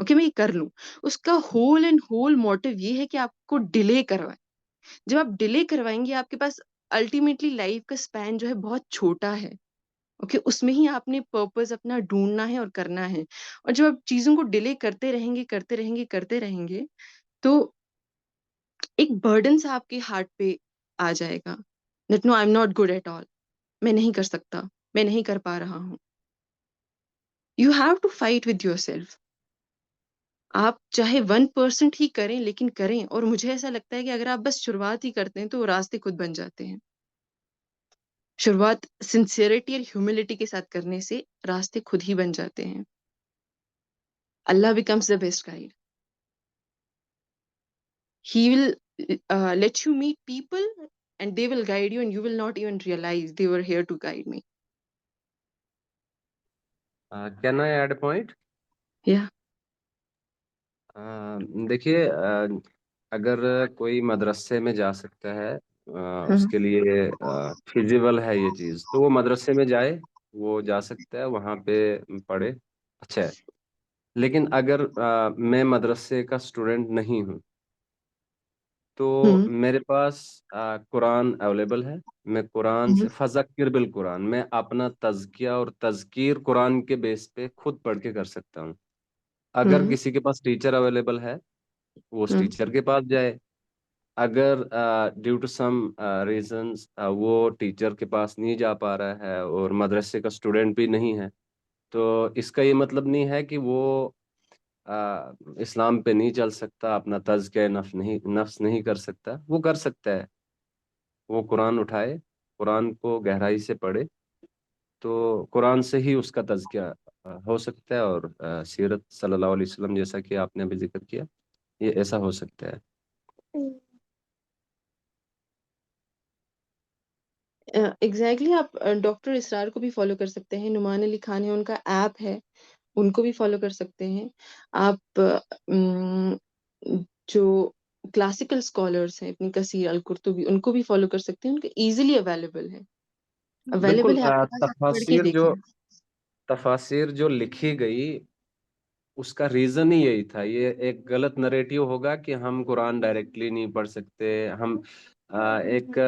S10: ओके मैं ये कर लूं। उसका होल एंड होल मोटिव ये है कि आपको डिले करवाए। जब आप डिले करवाएंगे, आपके पास अल्टीमेटली लाइफ का स्पैन जो है बहुत छोटा है। ओके, उसमें ही आपने पर्पस अपना ढूंढना है और करना है। और जब आप चीजों को डिले करते रहेंगे करते रहेंगे करते रहेंगे, तो एक बर्डन सा आपके हार्ट पे आ जाएगा, that no I am not good at all, मैं नहीं कर सकता, मैं नहीं कर पा रहा हूँ। You have to fight with yourself. आप चाहे 1% ही करें, लेकिन करें। और मुझे ऐसा लगता है कि अगर आप बस शुरुआत ही करते हैं, तो वो रास्ते खुद बन जाते हैं। शुरुआत सिंसियरिटी और ह्यूमिलिटी के साथ करने से रास्ते खुद ही बन जाते हैं। अल्लाह becomes the best guide. He will let you meet people and they will guide you, and you will not even realize they were here to guide me.
S12: Can I add a point?
S10: Yeah.
S12: देखिए, अगर कोई मदरसे में जा सकता है, उसके लिए फिजिबल है ये चीज़, तो वो मदरसे में जाए, वो जा सकता है, वहाँ पे पढ़े, अच्छा है। लेकिन अगर मैं मदरसे का स्टूडेंट नहीं हूँ, तो मेरे पास कुरान अवेलेबल है। मैं कुरान से फज़क्किर बिल कुरान, मैं अपना तज़किया और तज़कीर कुरान के बेस पे खुद पढ़ के कर सकता हूँ। अगर किसी के पास टीचर अवेलेबल है, वो उस टीचर के पास जाए। अगर ड्यू टू सम रीजंस वो टीचर के पास नहीं जा पा रहा है और मदरसे का स्टूडेंट भी नहीं है, तो इसका ये मतलब नहीं है कि वो इस्लाम पे नहीं चल सकता, अपना तज़किया नफ्स नहीं कर सकता। वो कर सकता है। वो कुरान उठाए, कुरान को गहराई से पढ़े, तो कुरान से ही उसका तज़किया हो सकता है। और सीरत सल्लल्लाहु अलैहि वसल्लम, जैसा कि आपने अभी जिक्र किया, ये ऐसा हो सकता है।
S10: एग्जैक्टली आप डॉक्टर इसरार को भी फॉलो कर सकते हैं। नुमान अली खान है, उनका ऐप है, उनको भी फॉलो कर सकते हैं। आप जो क्लासिकल स्कॉलर्स हैं, इब्न कसीर, अल कुर्तुबी, उनको भी फॉलो कर सकते हैं। उनका इजीली अवेलेबल है,
S12: बिल्कुल।
S10: आपके पास, आप पढ़ के देखें।
S12: तफासिर जो लिखी गई, उसका रीजन ही यही था। ये एक गलत नरेटिव होगा कि हम कुरान डायरेक्टली नहीं पढ़ सकते। हम एक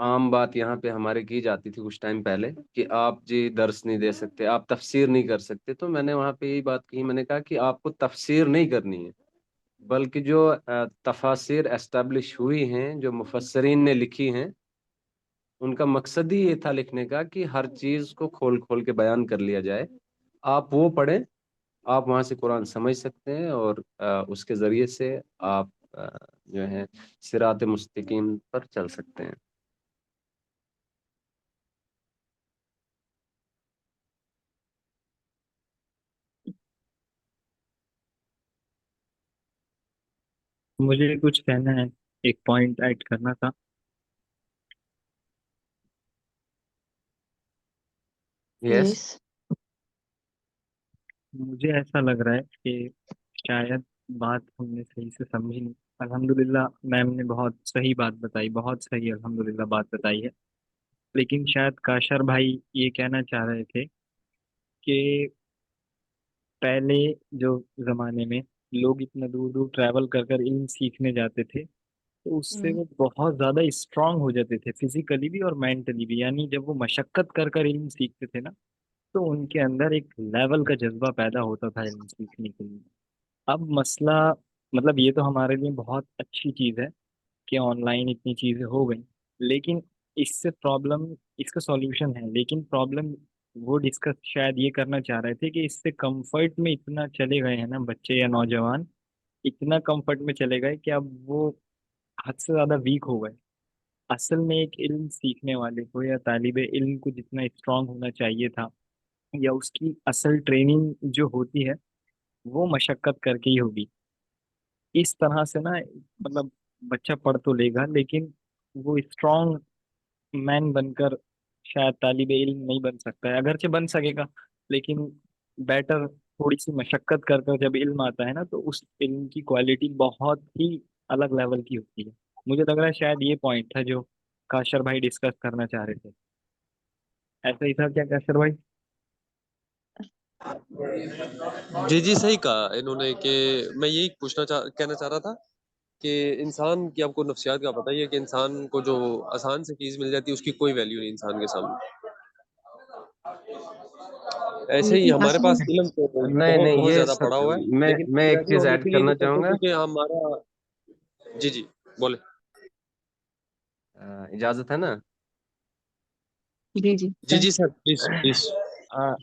S12: आम बात यहाँ पे हमारे की जाती थी कुछ टाइम पहले कि आप जी दर्स नहीं दे सकते, आप तफसीर नहीं कर सकते। तो मैंने वहाँ पे यही बात कही, मैंने कहा कि आपको तफसीर नहीं करनी है, बल्कि जो तफासिर एस्टेब्लिश हुई हैं, जो मुफस्सरीन ने लिखी हैं, उनका मकसद ही ये था लिखने का कि हर चीज को खोल खोल के बयान कर लिया जाए। आप वो पढ़ें, आप वहां से कुरान समझ सकते हैं और उसके जरिए से आप जो है सिरात मुस्तकीम पर चल सकते हैं।
S5: मुझे कुछ कहना है, एक पॉइंट ऐड करना था।
S12: यस।
S10: यस।
S5: मुझे ऐसा लग रहा है कि शायद बात हमने सही से समझी नहीं। अल्हम्दुलिल्लाह मैम ने बहुत सही बात बताई, बहुत सही अल्हम्दुलिल्लाह बात बताई है। लेकिन शायद काशर भाई ये कहना चाह रहे थे कि पहले जो जमाने में लोग इतना दूर दूर ट्रैवल कर कर इल्म सीखने जाते थे, तो उससे
S10: हम्म
S5: वो बहुत ज्यादा स्ट्रांग हो जाते थे फिजिकली भी और मेंटली भी। यानी जब वो मशक्कत कर कर इल्म सीखते थे ना, तो उनके अंदर एक लेवल का जज्बा पैदा होता था इल्म सीखने के लिए। अब मसला, मतलब ये तो हमारे लिए बहुत अच्छी चीज़ है कि ऑनलाइन इतनी चीज़ें हो गई, लेकिन इससे प्रॉब्लम, इसका सॉल्यूशन है, लेकिन प्रॉब्लम वो डिस्कस शायद ये करना चाह रहे थे कि इससे कंफर्ट में इतना चले गए हैं ना बच्चे या नौजवान, इतना कंफर्ट में चले गए कि अब वो हद से ज़्यादा वीक हो गए। असल में एक इल्म सीखने वाले को या तालिबे इल्म को जितना स्ट्रांग होना चाहिए था, या उसकी असल ट्रेनिंग जो होती है, वो मशक्कत करके ही होगी। इस तरह से ना, मतलब बच्चा पढ़ तो लेगा, लेकिन वो स्ट्रांग मैन बनकर शायद तालिबे इल्म नहीं बन सकता है। अगरचे बन सकेगा, लेकिन बेटर थोड़ी सी मशक्कत कर कर जब इल्म आता है ना, तो उस इल्म की क्वालिटी बहुत ही अलग लेवल की होती है। मुझे लग रहा है शायद ये पॉइंट था जो काशर भाई डिस्कस करना चाह रहे थे। ऐसा ही था क्या काशर भाई?
S9: जी जी, सही कहा इन्होंने कि मैं यही कहना चाह रहा था कि इंसान की, आपको नफ्सियात का पता ही है कि इंसान को जो आसान से चीज मिल जाती है उसकी कोई वैल्यू नहीं इंसान के सामने। ऐसे ही
S10: लेकिन
S9: हमारे
S10: आसान
S9: पास इल्म तो
S12: नहीं
S9: बहुत
S12: नहीं,
S9: बहुत
S12: ये
S9: ज्यादा
S12: सब
S9: पड़ा हुआ है,
S12: मैं
S9: लेकिन
S12: मैं
S9: फिर
S12: एक
S9: ऐसे
S12: चीज
S9: होने
S12: ऐड
S9: के लिए
S12: करना
S9: नहीं करते
S12: चाहूंगा।
S9: क्योंकि हमारा। जी जी, बोले।
S12: इजाजत है ना?
S10: जी जी
S9: जी
S10: सर।
S9: जी सर, प्लीज प्लीज।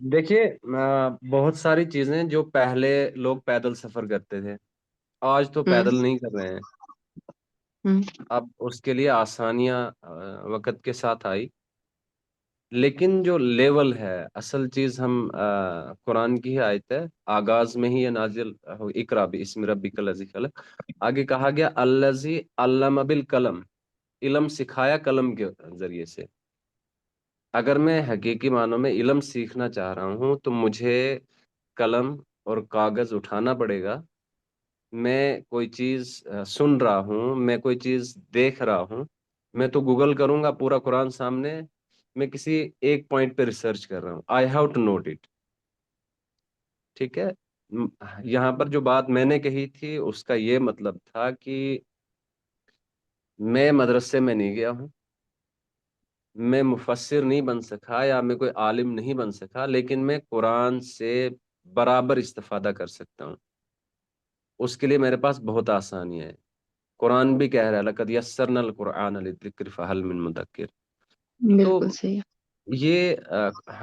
S12: देखिए, बहुत सारी चीजें जो पहले लोग पैदल सफर करते थे, आज तो
S10: हम्म
S12: पैदल नहीं कर रहे हैं।
S10: हम्म
S12: अब उसके लिए आसानियां वक्त के साथ आई, लेकिन जो लेवल है, असल चीज हम कुरान की ही आयत है, आगाज में ही ये नाजिल हो, इकरा भी इस्म रब्बिकल लज़ी खलक। आगे कहा गया अल्लज़ी अल्लम बिल कलम, इल्म सिखाया कलम के जरिए से। अगर मैं हकीकी मानों में इल्म सीखना चाह रहा हूँ तो मुझे कलम और कागज उठाना पड़ेगा। मैं कोई चीज सुन रहा हूँ, मैं कोई चीज देख रहा हूँ, मैं तो गूगल करूंगा, पूरा कुरान सामने, मैं किसी एक पॉइंट पे रिसर्च कर रहा हूँ, I have to note it. ठीक है। म- यहाँ पर जो बात मैंने कही थी उसका ये मतलब था कि मैं मदरसे में नहीं गया हूँ, मैं मुफस्सिर नहीं बन सका या मैं कोई आलिम नहीं बन सका, लेकिन मैं कुरान से बराबर इस्तेफादा कर सकता हूँ। उसके लिए मेरे पास बहुत आसानियां हैं। कुरान भी कह रहा है लक़द यस्सरनल कुरआन लिज़िक्र फहल मिन मुदक्किर। तो
S10: बिल्कुल सही।
S12: ये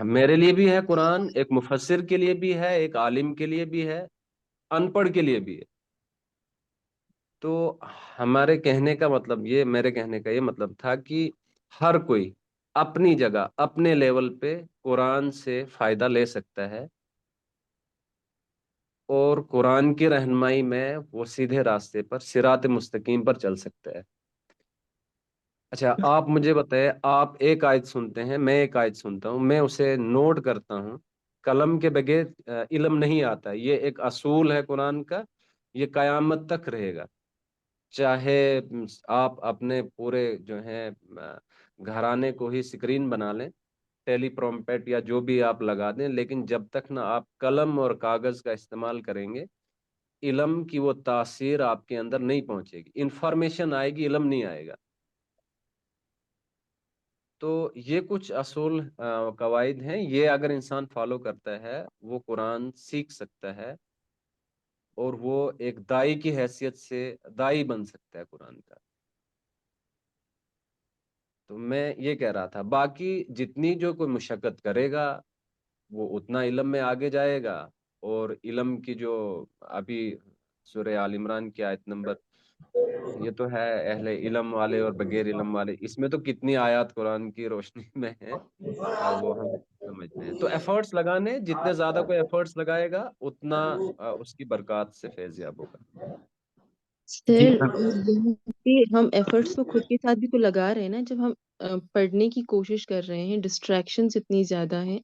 S12: मेरे लिए भी है कुरान, एक मुफस्सिर के लिए भी है, एक आलिम के लिए भी है, अनपढ़ के लिए भी है। तो हमारे कहने का मतलब ये, मेरे कहने का ये मतलब था कि हर कोई अपनी जगह अपने लेवल पे कुरान से फायदा ले सकता है, और कुरान की रहनुमाई में वो सीधे रास्ते पर, सिरात मुस्तकीम पर चल सकता है। अच्छा, आप मुझे बताएं, आप एक आयत सुनते हैं, मैं एक आयत सुनता हूँ, मैं उसे नोट करता हूँ, कलम के बगैर इल्म नहीं आता। ये एक असूल है कुरान का, ये कयामत तक रहेगा। चाहे आप अपने पूरे जो है घराने को ही स्क्रीन बना लें, टेलीप्रॉम्पट या जो भी आप लगा दें, लेकिन जब तक ना आप कलम और कागज का इस्तेमाल करेंगे, इल्म की वो तासीर आपके अंदर नहीं पहुंचेगी। इंफॉर्मेशन आएगी, इल्म नहीं आएगा। तो ये कुछ असूल कवायद हैं, ये अगर इंसान फॉलो करता है वो कुरान सीख सकता है, और वो एक दाई की हैसियत से दाई बन सकता है कुरान का। तो मैं ये कह रहा था, बाकी जितनी जो कोई मुशक्कत करेगा वो उतना इल्म में आगे जाएगा। और इल्म की जो अभी सूरह आल इमरान की आयत नंबर, ये तो है अहले इल्म वाले और बगैर इल्म वाले, इसमें तो कितनी आयत कुरान की रोशनी में है, वो हम समझते हैं। तो एफर्ट्स लगाने, जितने ज्यादा कोई एफर्ट्स लगाएगा उतना उसकी बरकत से फैजियाब होगा।
S5: जी
S10: सर,
S5: हाँ।
S10: यहाँ पे हम एफर्ट्स तो खुद के साथ भी तो लगा रहे हैं ना। जब हम पढ़ने की कोशिश कर रहे हैं, डिस्ट्रैक्शंस इतनी ज्यादा हैं,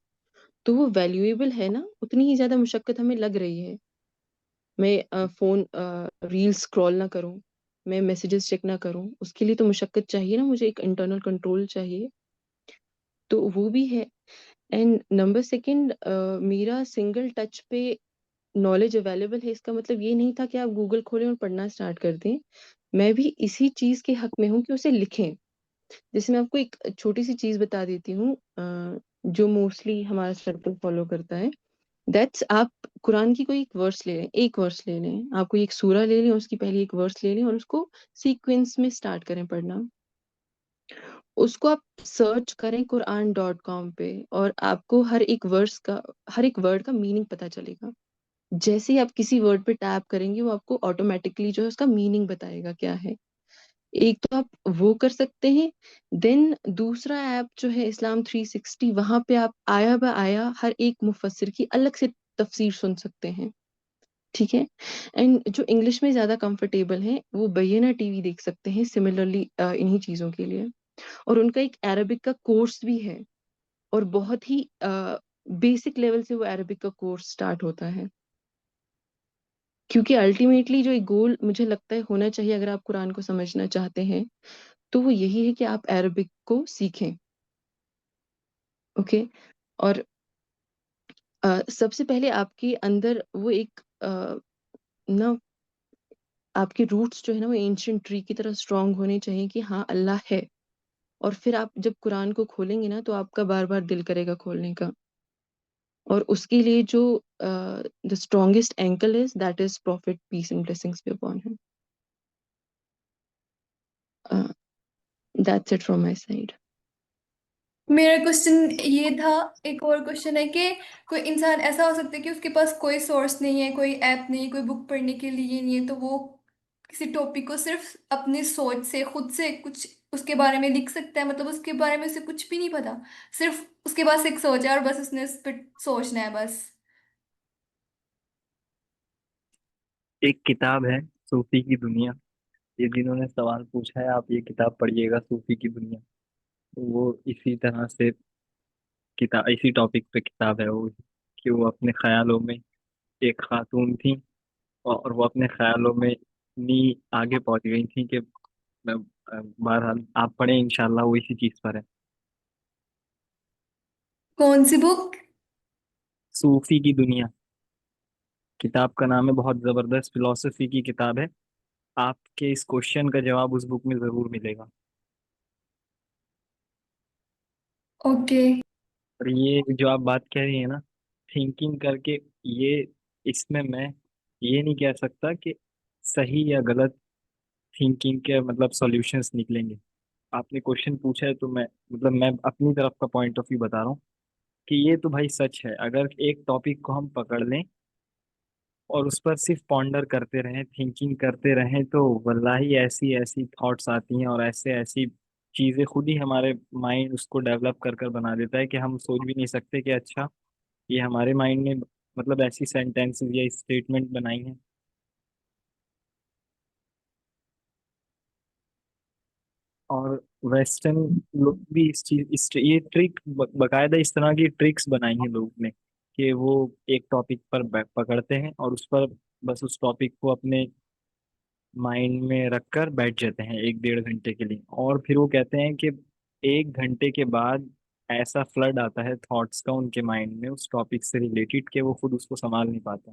S10: तो वो वैल्यूएबल है ना, उतनी ही ज्यादा मुशक्कत हमें लग रही है। मैं फोन रील स्क्रॉल ना करूं, मैं मैसेजेस चेक ना करूं, उसके लिए तो मुशक्कत चाहिए ना, मुझे एक इंटरनल कंट्रोल चाहिए, तो वो भी है। एंड नंबर सेकंड, मेरा सिंगल टच पे नॉलेज अवेलेबल है, इसका मतलब ये नहीं था कि आप गूगल खोलें और पढ़ना स्टार्ट कर दें। मैं भी इसी चीज के हक में हूँ कि उसे लिखें। जैसे मैं आपको एक छोटी सी चीज बता देती हूँ, जो मोस्टली हमारा सर्कल फॉलो करता है। दैट्स, आप कुरान की कोई एक वर्स ले लें, एक वर्स ले लें, आप कोई एक सूरा ले लें, उसकी पहली एक वर्स ले लें और उसको सीक्वेंस में स्टार्ट करें पढ़ना। उसको आप सर्च करें quran.com पे, और आपको हर एक वर्ड का मीनिंग पता चलेगा। जैसे ही आप किसी वर्ड पे टैप करेंगे, वो आपको ऑटोमेटिकली जो है उसका मीनिंग बताएगा क्या है। एक तो आप वो कर सकते हैं। देन दूसरा ऐप जो है इस्लाम 360, वहां पे आप आया ब आया हर एक मुफस्सिर की अलग से तफसीर सुन सकते हैं। ठीक है। एंड जो इंग्लिश में ज्यादा कंफर्टेबल हैं, वो बैना टीवी देख सकते हैं सिमिलरली इन्हीं चीजों के लिए। और उनका एक अरबिक का कोर्स भी है, और बहुत ही बेसिक लेवल से वो अरबिक का कोर्स स्टार्ट होता है। क्योंकि अल्टीमेटली जो एक गोल मुझे लगता है होना चाहिए, अगर आप कुरान को समझना चाहते हैं, तो वो यही है कि आप अरबिक को सीखें। ओके। और सबसे पहले आपके अंदर वो एक ना, आपके रूट्स जो है ना, वो एंशियंट ट्री की तरह स्ट्रांग होने चाहिए कि हाँ अल्लाह है। और फिर आप जब कुरान को खोलेंगे ना, तो आपका बार बार दिल करेगा खोलने का। और उसके लिए जो the strongest angle is, that is prophet, peace and blessings be upon him. That's it from my side.
S11: मेरा क्वेश्चन ये था, एक और क्वेश्चन है कि कोई इंसान ऐसा हो सकता है कि उसके पास कोई सोर्स नहीं है, कोई ऐप नहीं है, कोई बुक पढ़ने के लिए नहीं है, तो वो किसी टॉपिक को सिर्फ अपनी सोच से, खुद से कुछ उसके बारे में लिख सकता है, मतलब उसके बारे में उसे कुछ भी नहीं पता, सिर्फ उसके पास एक सोच है और बस उसने उस पर सोचना है बस।
S5: एक किताब है सूफी की दुनिया। ये जिन्होंने सवाल पूछा है, आप ये किताब पढ़िएगा, सूफी की दुनिया। वो इसी तरह से किताब, इसी टॉपिक पे किताब है वो, कि वो अपने ख्यालों में एक खातून थी, और वो अपने ख्यालों में इतनी आगे पहुंच गई थी कि बहरहाल आप पढ़ें, इंशाल्लाह वो इसी चीज पर है।
S11: कौन सी बुक?
S5: सूफी की दुनिया किताब का नाम है, बहुत जबरदस्त फिलोसफी की किताब है। आपके इस क्वेश्चन का जवाब उस बुक में जरूर मिलेगा।
S11: ओके।
S5: और ये जो आप बात कह रही है ना, थिंकिंग करके, ये इसमें मैं ये नहीं कह सकता कि सही या गलत थिंकिंग के मतलब सॉल्यूशंस निकलेंगे। आपने क्वेश्चन पूछा है, तो मैं अपनी तरफ का पॉइंट ऑफ व्यू बता रहा हूँ कि ये तो भाई सच है। अगर एक टॉपिक को हम पकड़ लें और उस पर सिर्फ पॉन्डर करते रहें, थिंकिंग करते रहें, तो वल्लाही ऐसी ऐसी थॉट्स आती हैं और ऐसे ऐसी चीज़ें खुद ही हमारे माइंड उसको डेवलप कर कर बना देता है कि हम सोच भी नहीं सकते कि अच्छा ये हमारे माइंड में मतलब ऐसी सेंटेंसेस या स्टेटमेंट बनाई हैं। और वेस्टर्न लोग भी इस चीज ये ट्रिक बकायदा इस तरह की ट्रिक्स बनाई हैं लोगों ने, कि वो एक टॉपिक पर पकड़ते हैं और उस पर बस उस टॉपिक को अपने माइंड में रखकर बैठ जाते हैं 1 डेढ़ घंटे के लिए, और फिर वो कहते हैं कि 1 घंटे के बाद ऐसा फ्लड आता है थॉट्स का उनके माइंड में उस टॉपिक से रिलेटेड कि वो खुद उसको संभाल नहीं पाते।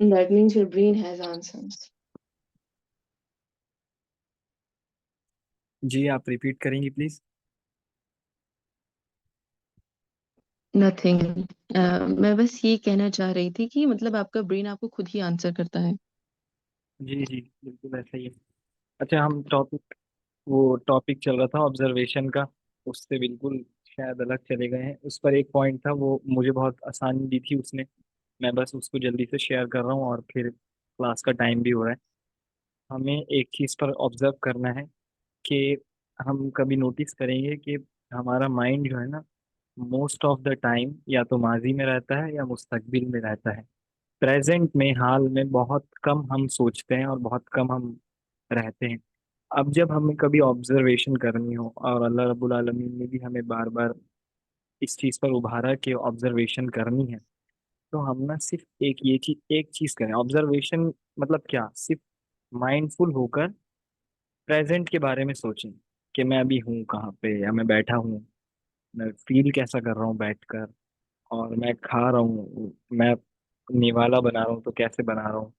S10: That means your brain has answers.
S5: जी, आप रिपीट करेंगी प्लीज।
S10: नथिंग। मैं बस ये कहना चाह रही थी कि मतलब आपका ब्रेन आपको खुद ही आंसर करता है।
S5: जी जी, बिल्कुल ऐसा ही है। अच्छा, हम टॉपिक, वो टॉपिक चल रहा था ऑब्जर्वेशन का, उससे बिल्कुल शायद अलग चले गए हैं। उस पर एक पॉइंट था, वो मुझे बहुत आसानी दी थी उसने, मैं बस उसको जल्दी से शेयर कर रहा हूँ, और फिर क्लास का टाइम भी हो रहा है। हमें एक चीज़ पर ऑब्जर्व करना है कि हम कभी नोटिस करेंगे कि हमारा माइंड जो है ना, मोस्ट ऑफ द टाइम या तो माजी में रहता है या मुस्तकबिल में रहता है। प्रेजेंट में, हाल में बहुत कम हम सोचते हैं और बहुत कम हम रहते हैं। अब जब हमें कभी ऑब्जर्वेशन करनी हो, और अल्लाह रब्बुल आलमीन ने भी हमें बार बार इस चीज़ पर उभारा कि ऑब्जर्वेशन करनी है, तो हम ना सिर्फ एक चीज़ करें ऑब्जर्वेशन। मतलब क्या, सिर्फ माइंडफुल होकर प्रेजेंट के बारे में सोचें कि मैं अभी हूँ कहाँ पे, या मैं बैठा हूँ, मैं फील कैसा कर रहा हूँ बैठकर, और मैं खा रहा हूँ, मैं निवाला बना रहा हूँ तो कैसे बना रहा हूँ।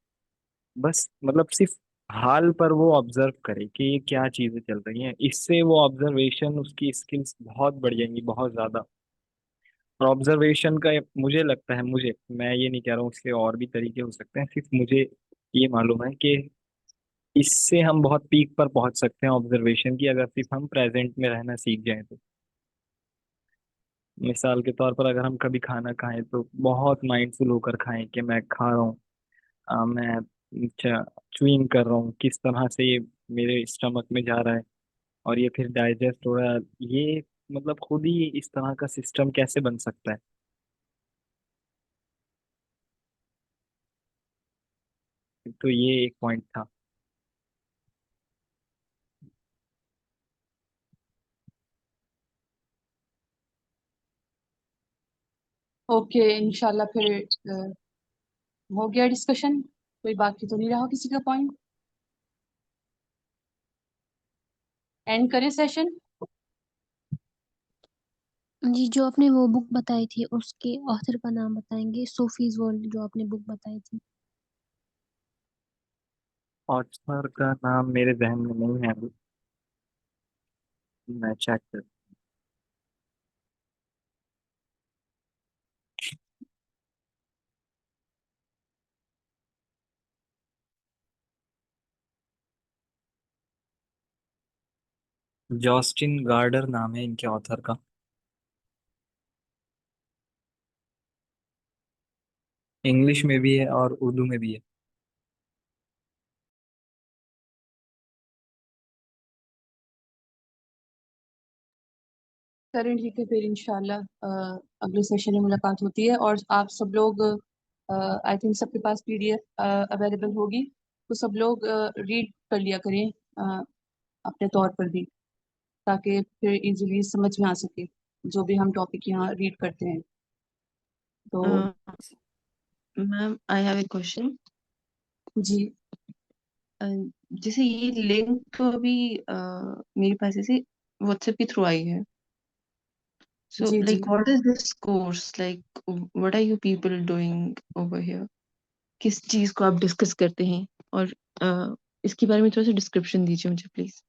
S5: बस मतलब सिर्फ हाल पर वो ऑब्जर्व करे कि ये क्या चीजें चल रही हैं, इससे वो ऑब्जर्वेशन उसकी स्किल्स बहुत बढ़ जाएंगी, बहुत ज्यादा। और ऑब्जर्वेशन का मुझे लगता है, मैं ये नहीं कह रहा हूँ, इसके और भी तरीके हो सकते हैं, सिर्फ मुझे ये मालूम है कि इससे हम बहुत पीक पर पहुंच सकते हैं ऑब्जर्वेशन की, अगर सिर्फ हम प्रेजेंट में रहना सीख जाएं तो। मिसाल के तौर पर अगर हम कभी खाना खाएं तो बहुत माइंडफुल होकर खाएं कि मैं खा रहा हूँ, मैं च्यूइंग कर रहा हूँ, किस तरह से ये मेरे स्टमक में जा रहा है, और ये फिर डाइजेस्ट हो रहा है, ये मतलब खुद ही इस तरह का सिस्टम कैसे बन सकता है। तो ये एक पॉइंट था।
S6: ओके, इंशाल्लाह फिर हो गया डिस्कशन। कोई बाकी तो नहीं रहा किसी का पॉइंट? एंड करें सेशन?
S13: जी, जो आपने वो बुक बताई थी उसके ऑथर का नाम बताएंगे? सूफीज वर्ल्ड जो आपने बुक बताई थी।
S5: ऑथर का नाम मेरे जहन में नहीं है अभी, मैं चेक कर। जॉस्टिन गार्डर नाम है इनके ऑथर का। इंग्लिश में भी है और उर्दू में भी है।
S6: करें, ठीक है फिर इंशाल्लाह अगले सेशन में मुलाकात होती है। और आप सब लोग, आई थिंक सबके पास पीडीएफ अवेलेबल होगी, तो सब लोग रीड कर लिया करें अपने तौर पर भी, ताकि फिर इजीली समझ में आ सके जो भी हम टॉपिक यहाँ रीड करते हैं। तो
S10: ma'am I have a question.
S6: जी,
S10: जैसे ये लिंक तो अभी मेरे पास ऐसे व्हाट्सएप के थ्रू आई है। So,
S6: ji, ji.
S10: like, what is this course? Like, what are you people doing over here? किस चीज को आप डिस्कस करते हैं? और इसके बारे में थोड़ा सा डिस्क्रिप्शन दीजिए मुझे प्लीज।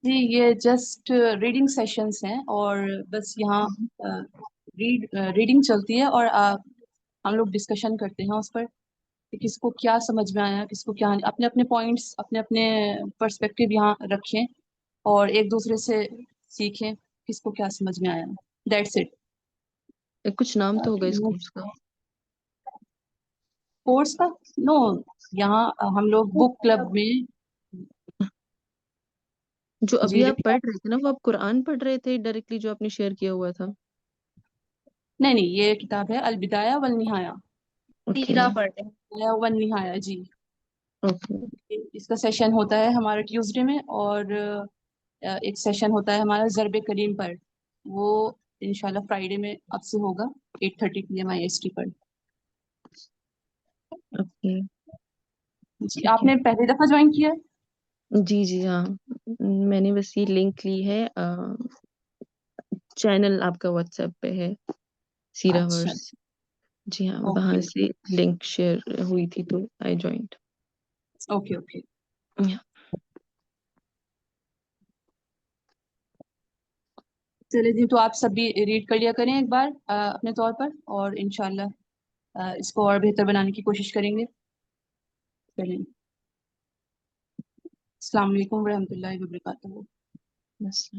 S6: जी, ये जस्ट रीडिंग सेशंस हैं, और बस यहाँ रीडिंग चलती है, और हम लोग डिस्कशन करते हैं उस पर कि किसको क्या समझ में आया, किसको क्या, अपने अपने पॉइंट्स, अपने अपने पर्सपेक्टिव यहाँ रखें, और एक दूसरे से सीखें किसको क्या समझ में आया। That's it.
S10: कुछ नाम तो होगा इस कोर्स का?
S6: कोर्स का? नो, यहाँ हम लोग बुक क्लब में।
S10: जो अभी
S6: जी,
S10: आप पढ़ रहे थे ना, वो आप कुरान पढ़ रहे थे डायरेक्टली जो आपने शेयर किया हुआ था?
S6: नहीं नहीं, ये किताब है अल बिदाया वल निहाया।
S10: ओके
S6: सीरा पढ़ रहे हैं, बिदाया वल निहाया जी।
S10: ओके
S6: इसका सेशन होता है हमारा ट्यूसडे में, और एक सेशन होता है हमारा ज़रब करीम पर, वो इंशाल्लाह फ्राइडे में अब से होगा 8:30 PM IST पर।
S10: ओके
S6: जी,
S10: ठीक है।
S6: आपने पहली दफा ज्वाइन किया है?
S10: जी जी हाँ, मैंने बस ये लिंक ली है। चैनल आपका व्हाट्सएप पे है, सीरा
S6: अच्छा,
S10: वर्स। जी हाँ,
S6: ओके
S10: वहां से लिंक शेयर हुई थी तो आई ज्वाइंट।
S6: Okay okay. चलिए जी, तो आप सभी रीड कर लिया करें एक बार अपने तौर पर, और इंशाल्लाह इसको और बेहतर बनाने की कोशिश करेंगे। चलिए, अस्सलाम वालेकुम रहमतुल्लाहि व बरकातहू।
S10: बस।